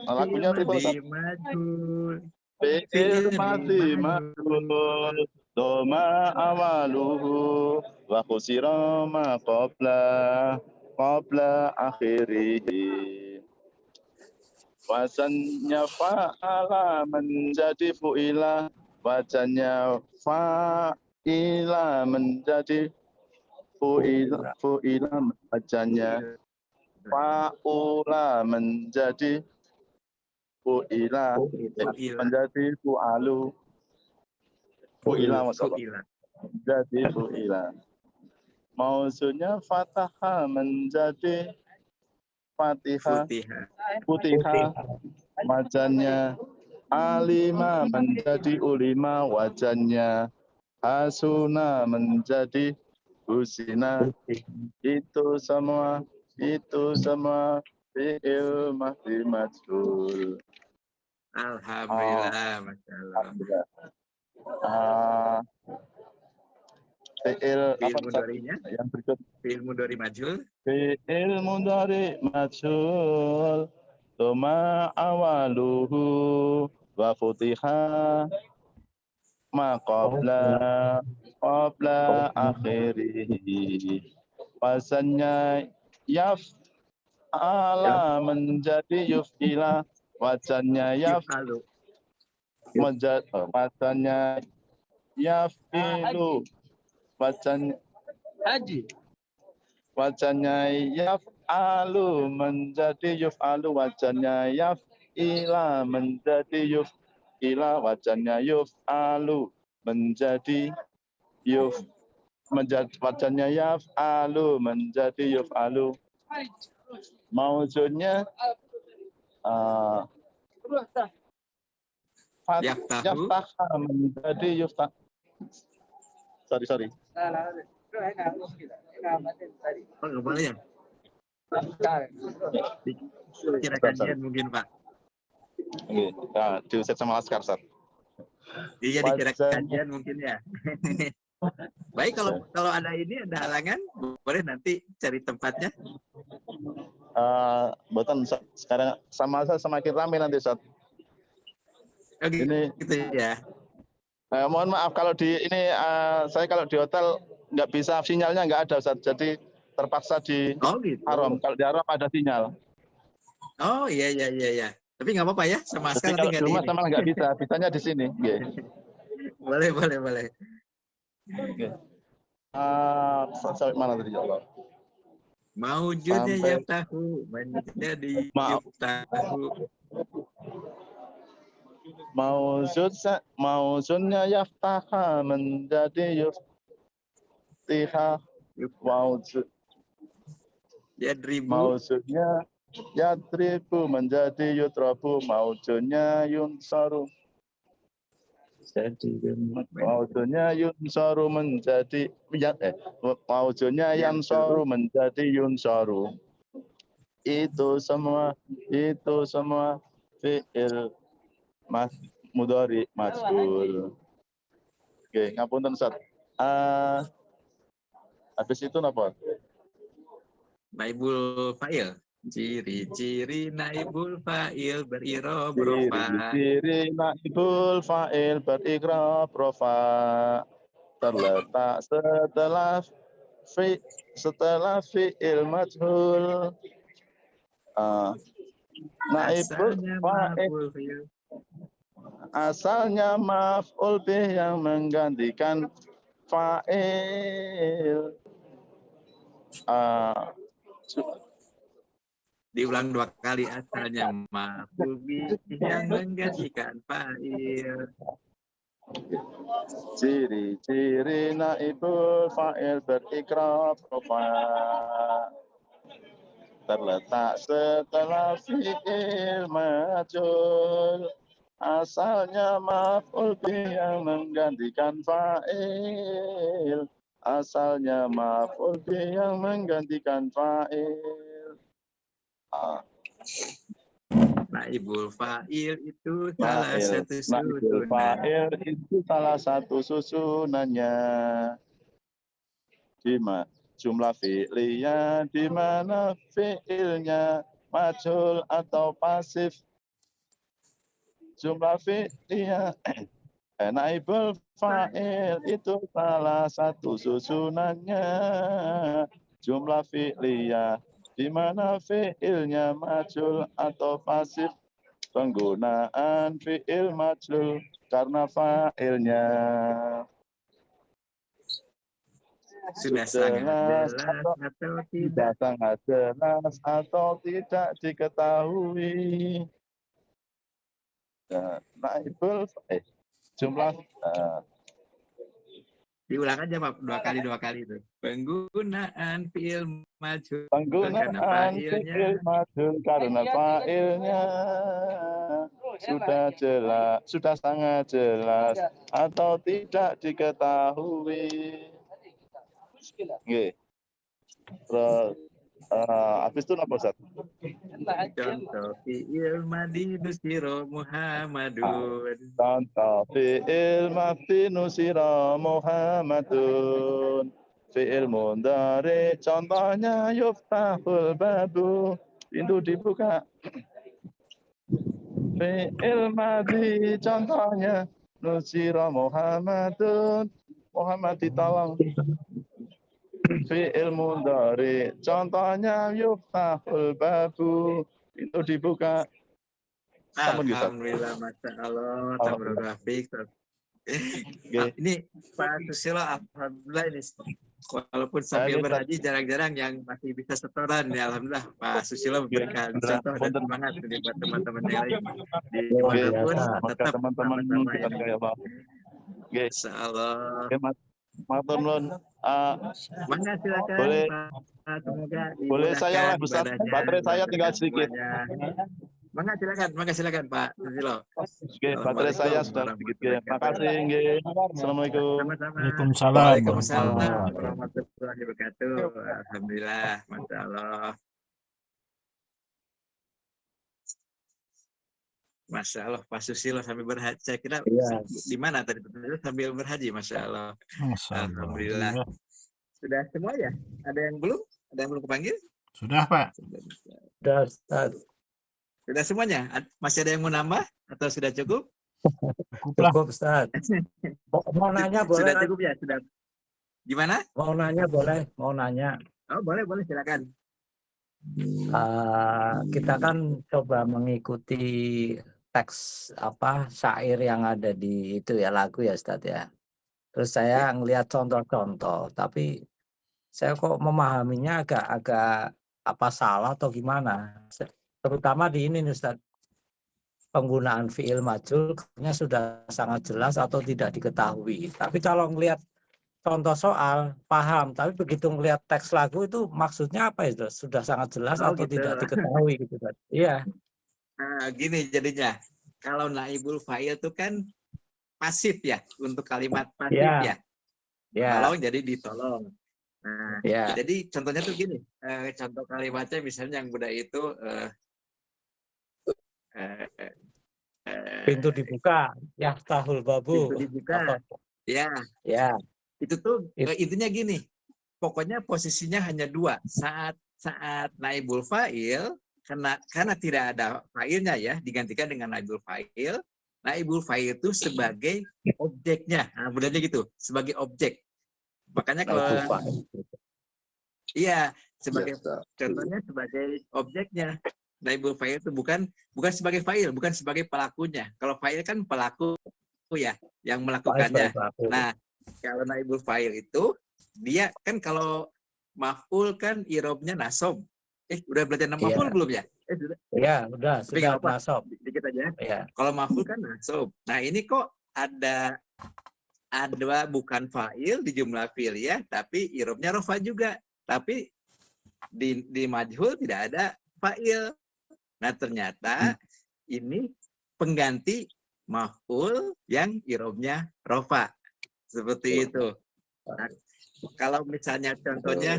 Lagunya triple Fi'il majhul. Fi'il madi majhul doma awaluhu wa khusira ma qabla akhirih. Wasannya fa'ala menjadi fu'ila, wajannya fa'ila menjadi fu'ila, wajannya fa'ula menjadi fu'ila, menjadi fu'alu, fu'ila masalah, menjadi fu'ila. Mausudnya fataha menjadi Fatihah, Putihah, wajannya alima menjadi ulima, wajannya hasuna menjadi husina. Itu semua fi'il madi majhul. Alhamdulillah, Masya Allah. Fi'il mudhari'nya yang berikut. Fi'il mudhari majhul. Fi'il mudhari majhul doma awaluhu wa futiha ma qabla akhirih. Wasannya yaf'ala menjadi yuf'ila, wajannya wajannya yaf'ilu, wajannya yaf'alu menjadi yuf'alu, wajannya yaf'ila menjadi yuf'ila, wajannya yuf'alu menjadi wajannya yaf'alu menjadi yuf'alu. Maujudnya yaftaha menjadi yuftah. Sorry. Oh, nggak boleh ya? Kira kajian mungkin, Pak. Oke, diusir sama laskar, Sar. Iya, dikira kajian mungkin ya. Baik, kalau ada halangan, boleh nanti cari tempatnya. Botan sekarang semakin ramai nanti, Sat. Oke, ini gitu ya. Mohon maaf kalau saya kalau di hotel nggak bisa, sinyalnya nggak ada, Ustaz. Jadi terpaksa di Haram. Kalau di Haram ada sinyal. Oh iya. Tapi nggak apa-apa ya, sama sekali nanti kalau di rumah sama nggak bisa, bisanya di sini. Yeah. Boleh. Okay. Sampai mana tadi ya Allah? Maujudnya yaftahu menjadi yuftahu. Mauzunnya yaftaha menjadi yuftiha. Mauzunnya yadribu menjadi yutrabu. Mauzunnya yunsaru. Mauzunnya yunsaru menjadi mauzunnya yansaru menjadi yunsaru. Itu semua fi'il mudhari majhul. Oke, ngapunten Ustaz. Habis itu napa? Naibul fa'il. Ciri-ciri naibul fa'il berirob rofa. Ciri naibul fa'il berirob rofa. Terletak setelah fi'il majhul. Naibul fa'il. Asalnya maf'ul bih yang menggantikan fa'il. Diulang 2 kali, asalnya maf'ul bih yang menggantikan fa'il. Ciri-ciri naibul fa'il berikrab rofa. Terletak setelah fi'il majhul. Asalnya maf'ul bih yang menggantikan fa'il. Asalnya maf'ul bih yang menggantikan fa'il. Naibul fa'il itu salah satu Naibul susunan. fa'il itu salah satu susunannya. Di jumlah fi'liyah, di mana fi'ilnya majhul atau pasif. Jumlah fi'liyah, naibul fa'il itu salah satu susunannya. Jumlah fi'liyah, di mana fi'ilnya majhul atau pasif. Penggunaan fi'il majhul karena fa'ilnya. Sudah sangat jelas atau tidak? Sangat jelas atau tidak diketahui. Naibul jumlah diulang aja Pak, dua kali itu. Penggunaan fi'il majhul penggunaan fi'il majhul karena fa'ilnya sudah jelas, sudah sangat jelas atau tidak diketahui. Nggih. Terus habis itu apa Ustaz? Contoh fi'il madi nusiro Muhammadun. Contoh fi'il madi nusiro Muhammadun. Fi'il mudhari contohnya yuftahul babu, pintu dibuka. Fi'il madi contohnya nusiro Muhammadun, Muhammad ditolong. Fi'il mudhari contohnya yuftahul babu, pintu dibuka. Alhamdulillah, Masya Allah, tabarakallah. Ini Pak Susilo, alhamdulillah ini walaupun sambil berhaji jarang-jarang yang masih bisa setoran ya, alhamdulillah Pak Susilo memberikan contoh dan semangat buat teman-teman yang lain dimanapun tetap sama-sama ya. Insya Allah. Matur nuwun. Mana silakan boleh, Pak, semoga boleh saya lah Ustaz, baterai saya tinggal sedikit. Mangga silakan Pak Susilo. Oke, baterai saya sudah sedikit. Terima kasih nggih. Assalamualaikum. Waalaikumsalam. Waalaikumsalam warahmatullahi wabarakatuh. Alhamdulillah, Masya Allah. Masya Allah, Pak Susilo sambil berhaji. Saya kira di mana tadi sambil berhaji, Masya Allah. Alhamdulillah. Sudah semua ya? Ada yang belum? Ada yang belum kepanggil? Sudah Pak. Sudah, Ustaz. Sudah semuanya? Masih ada yang mau nambah? Atau sudah cukup? Cukup, Ustaz. Mau nanya boleh? Sudah cukup ya? Sudah. Gimana? Mau nanya boleh? Mau nanya. Oh, boleh, silakan. Kita kan coba mengikuti teks syair yang ada di itu ya, lagu ya Ustaz ya. Terus saya ngelihat contoh-contoh, tapi saya kok memahaminya agak salah atau gimana. Terutama di ini Ustaz, penggunaan fi'il majhul sudah sangat jelas atau tidak diketahui. Tapi kalau ngelihat contoh soal paham, tapi begitu ngelihat teks lagu itu maksudnya apa ya? Sudah sangat jelas atau gitu. tidak diketahui gitu kan? Iya. Nah, gini jadinya. Kalau naibul fa'il itu kan pasif ya, untuk kalimat pasif ya. Kalau jadi ditolong. Nah, jadi contohnya tuh gini. Contoh kalimatnya misalnya yang mudah itu pintu dibuka, yaftahul babu. Pintu dibuka. Ya. Itu tuh intinya gini. Pokoknya posisinya hanya dua. Saat naibul fa'il karena tidak ada fa'ilnya ya, digantikan dengan naibul fa'il. Naibul fa'il itu sebagai objeknya. Nah, mudahnya gitu, sebagai objek. Makanya kalau sebagai contohnya sebagai objeknya. Naibul fa'il itu bukan sebagai fa'il, bukan sebagai pelakunya. Kalau fa'il kan pelaku ya yang melakukannya. Nah, kalau naibul fa'il itu dia kan kalau maf'ul kan irobnya nasob. Udah belajar maf'ul belum ya? Sudah nasob. Dikit aja. Kalau maf'ul kan nasob. Nah, ini kok ada bukan fa'il di jumlah fi'il ya, tapi irobnya rofa juga. Tapi di majhul tidak ada fa'il. Nah, ternyata ini pengganti maf'ul yang irobnya rofa. Seperti itu. Nah, kalau misalnya contohnya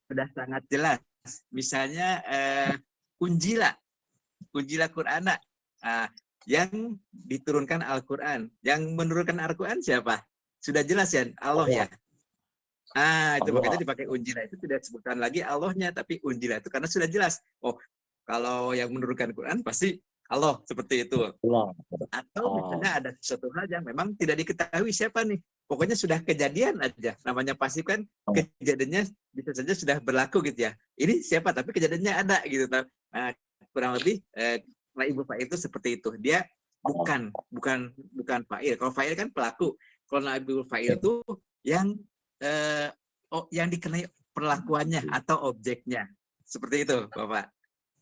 sudah sangat jelas. Misalnya unjila. Unjilah Qur'ana. Yang diturunkan Al-Quran. Yang menurunkan Al-Quran siapa? Sudah jelas ya, Allah ya. Itu makanya dipakai Unjilah, itu tidak disebutkan lagi Allahnya, tapi Unjilah itu karena sudah jelas. Oh, kalau yang menurunkan Quran pasti Allah, seperti itu. Atau misalnya ada sesuatu hal yang memang tidak diketahui siapa nih. Pokoknya sudah kejadian aja. Namanya pasif kan, kejadiannya bisa saja sudah berlaku gitu ya. Ini siapa, tapi kejadiannya ada gitu. Kurang lebih Ibu fa'il itu seperti itu. Dia bukan fa'il. Kalau fa'il kan pelaku. Kalau Ibu fa'il itu yang dikenai perlakuannya atau objeknya. Seperti itu, Bapak.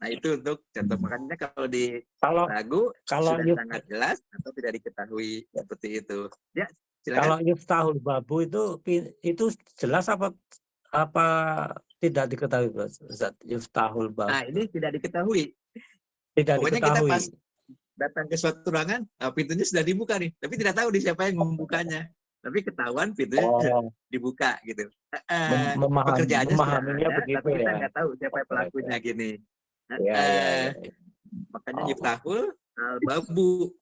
Nah, itu untuk contoh. Makanya kalau di lagu sudah sangat jelas atau tidak diketahui, seperti itu. Ya, silakan. Kalau yuftahul babu itu jelas apa tidak diketahui, Ustaz? Yuftahul babu. Nah, ini tidak diketahui. Pokoknya kita pas datang ke suatu ruangan, pintunya sudah dibuka nih, tapi tidak tahu di siapa yang membukanya. Tapi ketahuan pintunya dibuka gitu. Pekerjaannya sudah ada, tapi kita nggak tahu siapa pelakunya gini. Makanya yuftahul babu,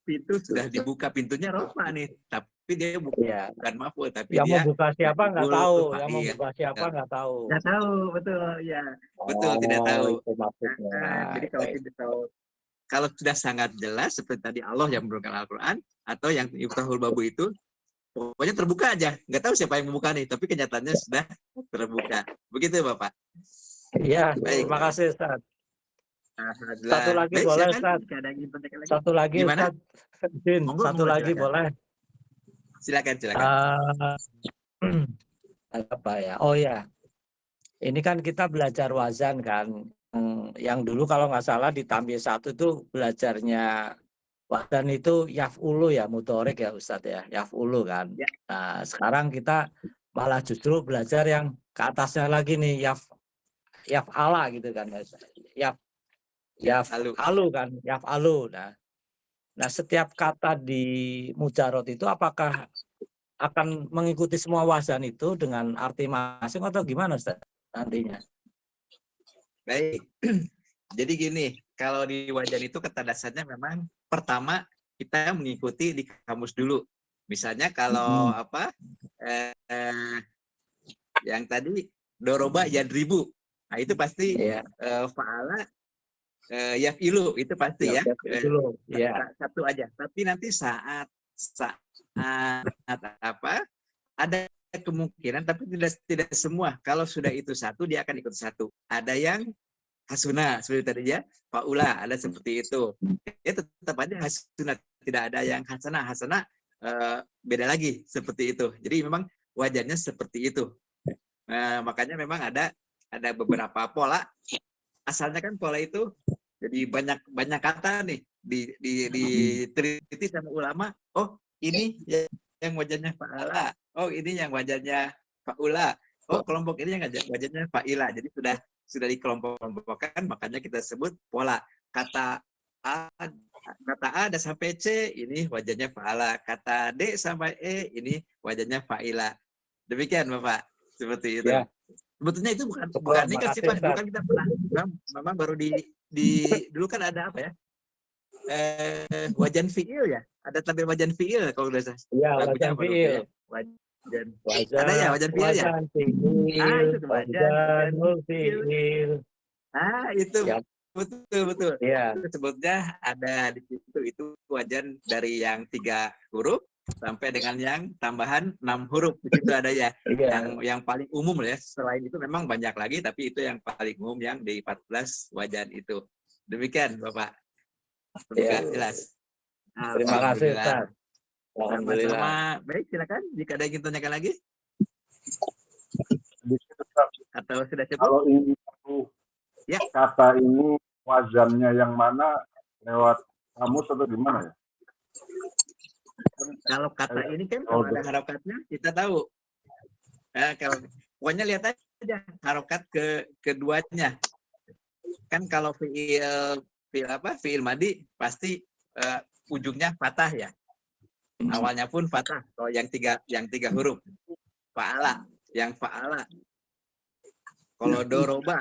pintu sudah dibuka, pintunya rofa nih, tapi dia bukan maf'ul, tapi yang dia membuka siapa nggak tahu, yang membuka siapa nggak tahu. Nggak tahu, betul ya, betul tidak tahu. Jadi kalau tidak tahu, kalau sudah sangat jelas seperti tadi Allah yang menurunkan Al-Quran atau yang yuftahul babu itu, pokoknya terbuka aja, nggak tahu siapa yang membuka nih, tapi kenyataannya sudah terbuka. Begitu Bapak. Iya, terima kasih Ustaz. Satu lagi boleh Ustaz. Satu lagi Ustaz. Satu lagi boleh. Silakan. Apa ya? Oh ya, ini kan kita belajar wazan kan. Yang dulu kalau nggak salah di Tamyiz 1 itu belajarnya wazan itu yaf'ulu ya, mutorik ya Ustaz ya, yaf'ulu kan. Nah sekarang kita malah justru belajar yang ke atasnya lagi nih, yaf'ala gitu kan. Yaf'alu kan, yaf'alu. Nah setiap kata di mujarot itu apakah akan mengikuti semua wazan itu dengan arti masing atau gimana Ustaz nantinya? Baik, jadi gini, kalau di wajan itu kata dasarnya memang pertama kita mengikuti di kamus dulu. Misalnya kalau yang tadi doroba yadribu, nah itu pasti fa'ala yaf'ilu, itu pasti ya. Satu aja. Tapi nanti saat ada kemungkinan, tapi tidak semua. Kalau sudah itu satu, dia akan ikut satu. Ada yang hasuna, seperti tadi ya, fa'ula, ada seperti itu. Ya tetap aja hasuna, tidak ada yang hasana. Hasana beda lagi, seperti itu. Jadi memang wajarnya seperti itu. Makanya memang ada beberapa pola. Asalnya kan pola itu, jadi banyak kata nih diteliti sama ulama. Oh ini yang wajarnya fa'ala. Oh ini yang wajarnya fa'ula. Oh kelompok ini yang wajarnya fa'ila. Jadi sudah dikelompok-kelompokkan, makanya kita sebut pola. Kata A ada sampai C, ini wajarnya fa'ala. Kata D sampai E, ini wajarnya fa'ila. Demikian Bapak, seperti itu. Sebetulnya itu bukan negatif, bukan kita pernah. Memang baru dulu kan ada apa ya? Wajan fi'il ya. Ada tampil wajan fi'il kalau udah saya. Iya, wajan fi'il. Ada ya wajan fi'il ya? Itu wajan fi'il. Itu betul. Iya. Itu sebutnya ada di situ, itu wajan dari yang 3 huruf sampai dengan yang tambahan 6 huruf. Itu ada ya. Yang paling umum ya. Selain itu memang banyak lagi, tapi itu yang paling umum yang di 14 wajan itu. Demikian Bapak. Jelas. Terima kasih Ustaz. Alhamdulillah. Baik, silakan jika ada yang ingin tanyakan lagi. Atau sudah cukup? Kalau ini kata ini wazannya yang mana, lewat kamus atau gimana ya? Kalau kata ini kan kalau ada harokatnya kita tahu. Kalau pokoknya lihat aja harokat keduanya. Kan kalau fi'il madi pasti ujungnya fathah ya. Awalnya pun fathah. Kalau yang tiga huruf fa'ala, yang fa'ala. Kalau doroba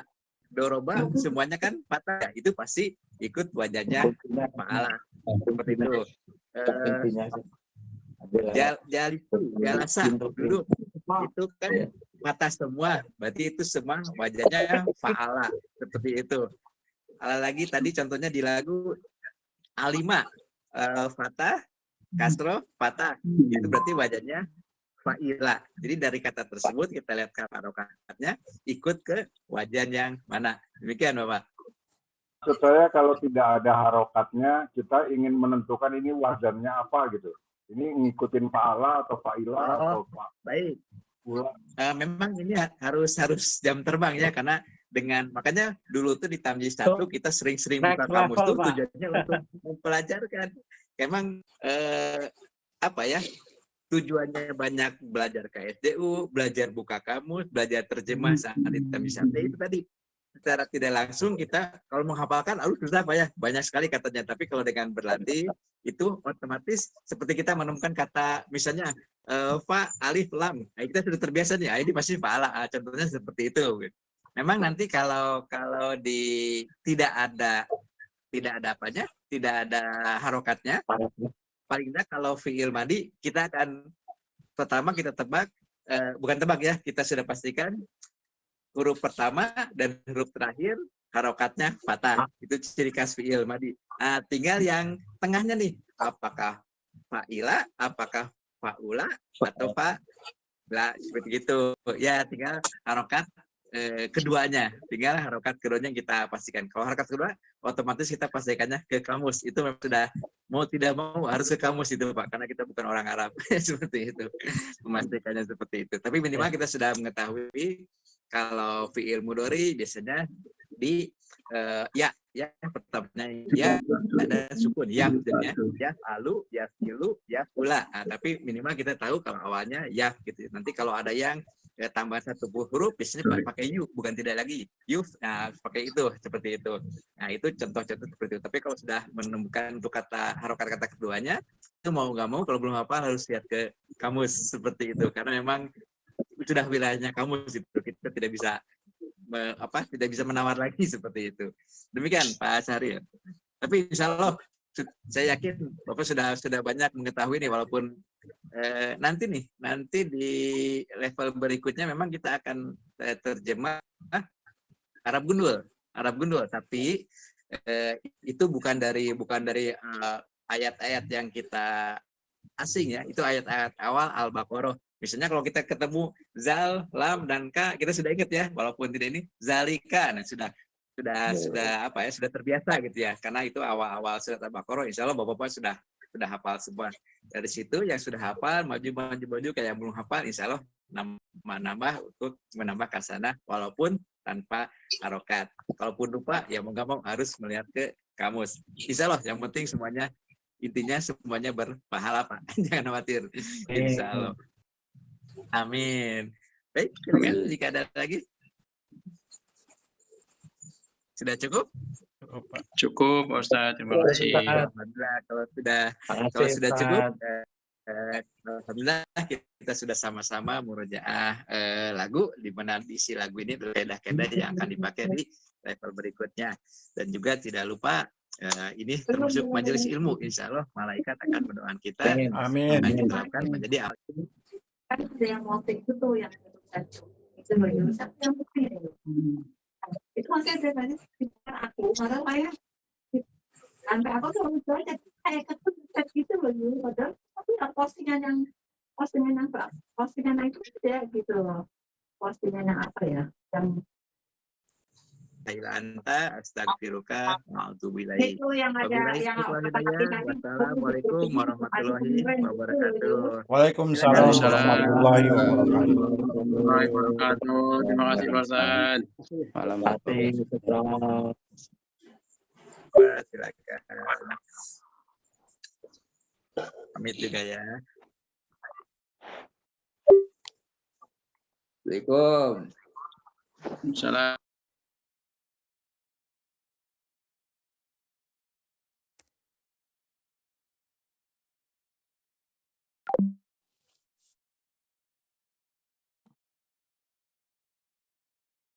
doroba semuanya kan patah, ya, itu pasti ikut wajahnya fa'ala. Seperti itu. Jalasa duduk itu kan patah semua, berarti itu semua wajahnya fa'ala. Seperti itu. Lagi tadi contohnya di lagu alima, fatah, kasro, patah, itu berarti wajahnya fa'ila. Jadi dari kata tersebut kita lihat harokatnya ikut ke wajah yang mana. Demikian Bapak. Maksud saya kalau tidak ada harokatnya, kita ingin menentukan ini wazannya apa gitu. Ini ngikutin fa'ala atau fa'ila atau baik. Memang ini harus jam terbang ya, karena makanya dulu tuh di Tamyiz 1 kita sering-sering buka kamus tuh tujuannya untuk mempelajarkan. Emang apa ya? Tujuannya banyak belajar KSDU, belajar buka kamus, belajar terjemah saat di Tamyiz 1 itu tadi. Secara tidak langsung kita kalau menghafalkan harus susah Pak ya, banyak sekali katanya. Tapi kalau dengan berlatih itu otomatis seperti kita menemukan kata misalnya fa, alif, lam. Nah, kita sudah terbiasa nih, ini pasti fa'ala. Contohnya seperti itu. Memang nanti kalau tidak ada apanya, tidak ada harokatnya, paling tidak kalau fi'il madi kita akan pertama kita tebak, bukan tebak ya, kita sudah pastikan huruf pertama dan huruf terakhir harokatnya fathah. Itu ciri khas fi'il madi. Nah, tinggal yang tengahnya nih, apakah fa'ila, apakah fa'ula, atau fa'la, seperti itu. Ya, tinggal harokat keduanya. Tinggal harokat keduanya kita pastikan. Kalau harokat kedua, otomatis kita pastikannya ke kamus. Itu memang sudah mau tidak mau harus ke kamus itu Pak, karena kita bukan orang Arab. Seperti itu. Memastikannya seperti itu. Tapi minimal kita sudah mengetahui kalau fi'il mudhari biasanya di ya pertamanya ya ada sukun ya, ya alu, ya filu, ya pula. Nah, tapi minimal kita tahu kalau awalnya ya gitu. Nanti kalau ada yang tambah satu huruf biasanya pakai yu, bukan tidak lagi yu. Nah, pakai itu seperti itu. Nah, itu contoh-contoh seperti itu. Tapi kalau sudah menemukan untuk harokat kata keduanya, itu mau nggak mau kalau belum hafal harus lihat ke kamus seperti itu. Karena memang sudah wilayahnya kamus itu, kita tidak bisa tidak bisa menawar lagi seperti itu. Demikian Pak Syahrir. Tapi insya Allah saya yakin Bapak sudah banyak mengetahui nih, walaupun nanti di level berikutnya memang kita akan terjemah Arab gundul, tapi itu bukan dari ayat-ayat yang kita asing ya, itu ayat-ayat awal Al-Baqarah. Misalnya kalau kita ketemu zal, lam, dan ka, kita sudah ingat ya, walaupun tidak ini zalika, nah sudah terbiasa gitu ya, karena itu awal-awal surat Al-Baqarah. Insya Allah Bapak-Bapak sudah hafal semua. Dari situ yang sudah hafal maju kayak yang belum hafal, insya Allah nambah untuk menambah kasanah walaupun tanpa harokat. Kalaupun lupa ya mau nggak mau harus melihat ke kamus. Insya Allah yang penting semuanya, intinya semuanya berpahala Pak. Jangan khawatir. Insya Allah. Amin. Baik, jika ada lagi. Sudah cukup? Cukup, Ustaz. Terima kasih. Alhamdulillah, kalau sudah cukup, alhamdulillah kita sudah sama-sama murojaah lagu, di mana isi lagu ini berkedah-kedah yang akan dipakai di level berikutnya. Dan juga tidak lupa ini termasuk majelis ilmu. Insya Allah malaikat akan mendoakan kita. Amin. Kita akan menjadi kan ada yang motif itu tuh yang itu bagian yang putih itu masih ada banyak sekitar aku padahal kayak sampai aku tuh harus baca kayak ketutup gitu loh, padahal tapi postingan itu tidak gitu loh, postingan yang apa ya yang Anta astagfiruka ma'udzubillahi. Itu yang ada yang Wassalamualaikum warahmatullahi wabarakatuh. Waalaikumsalam warahmatullahi wabarakatuh. Terima kasih Pak Ustaz. Malam hati. Silakan. Pamit juga ya. Assalamualaikum. Salam.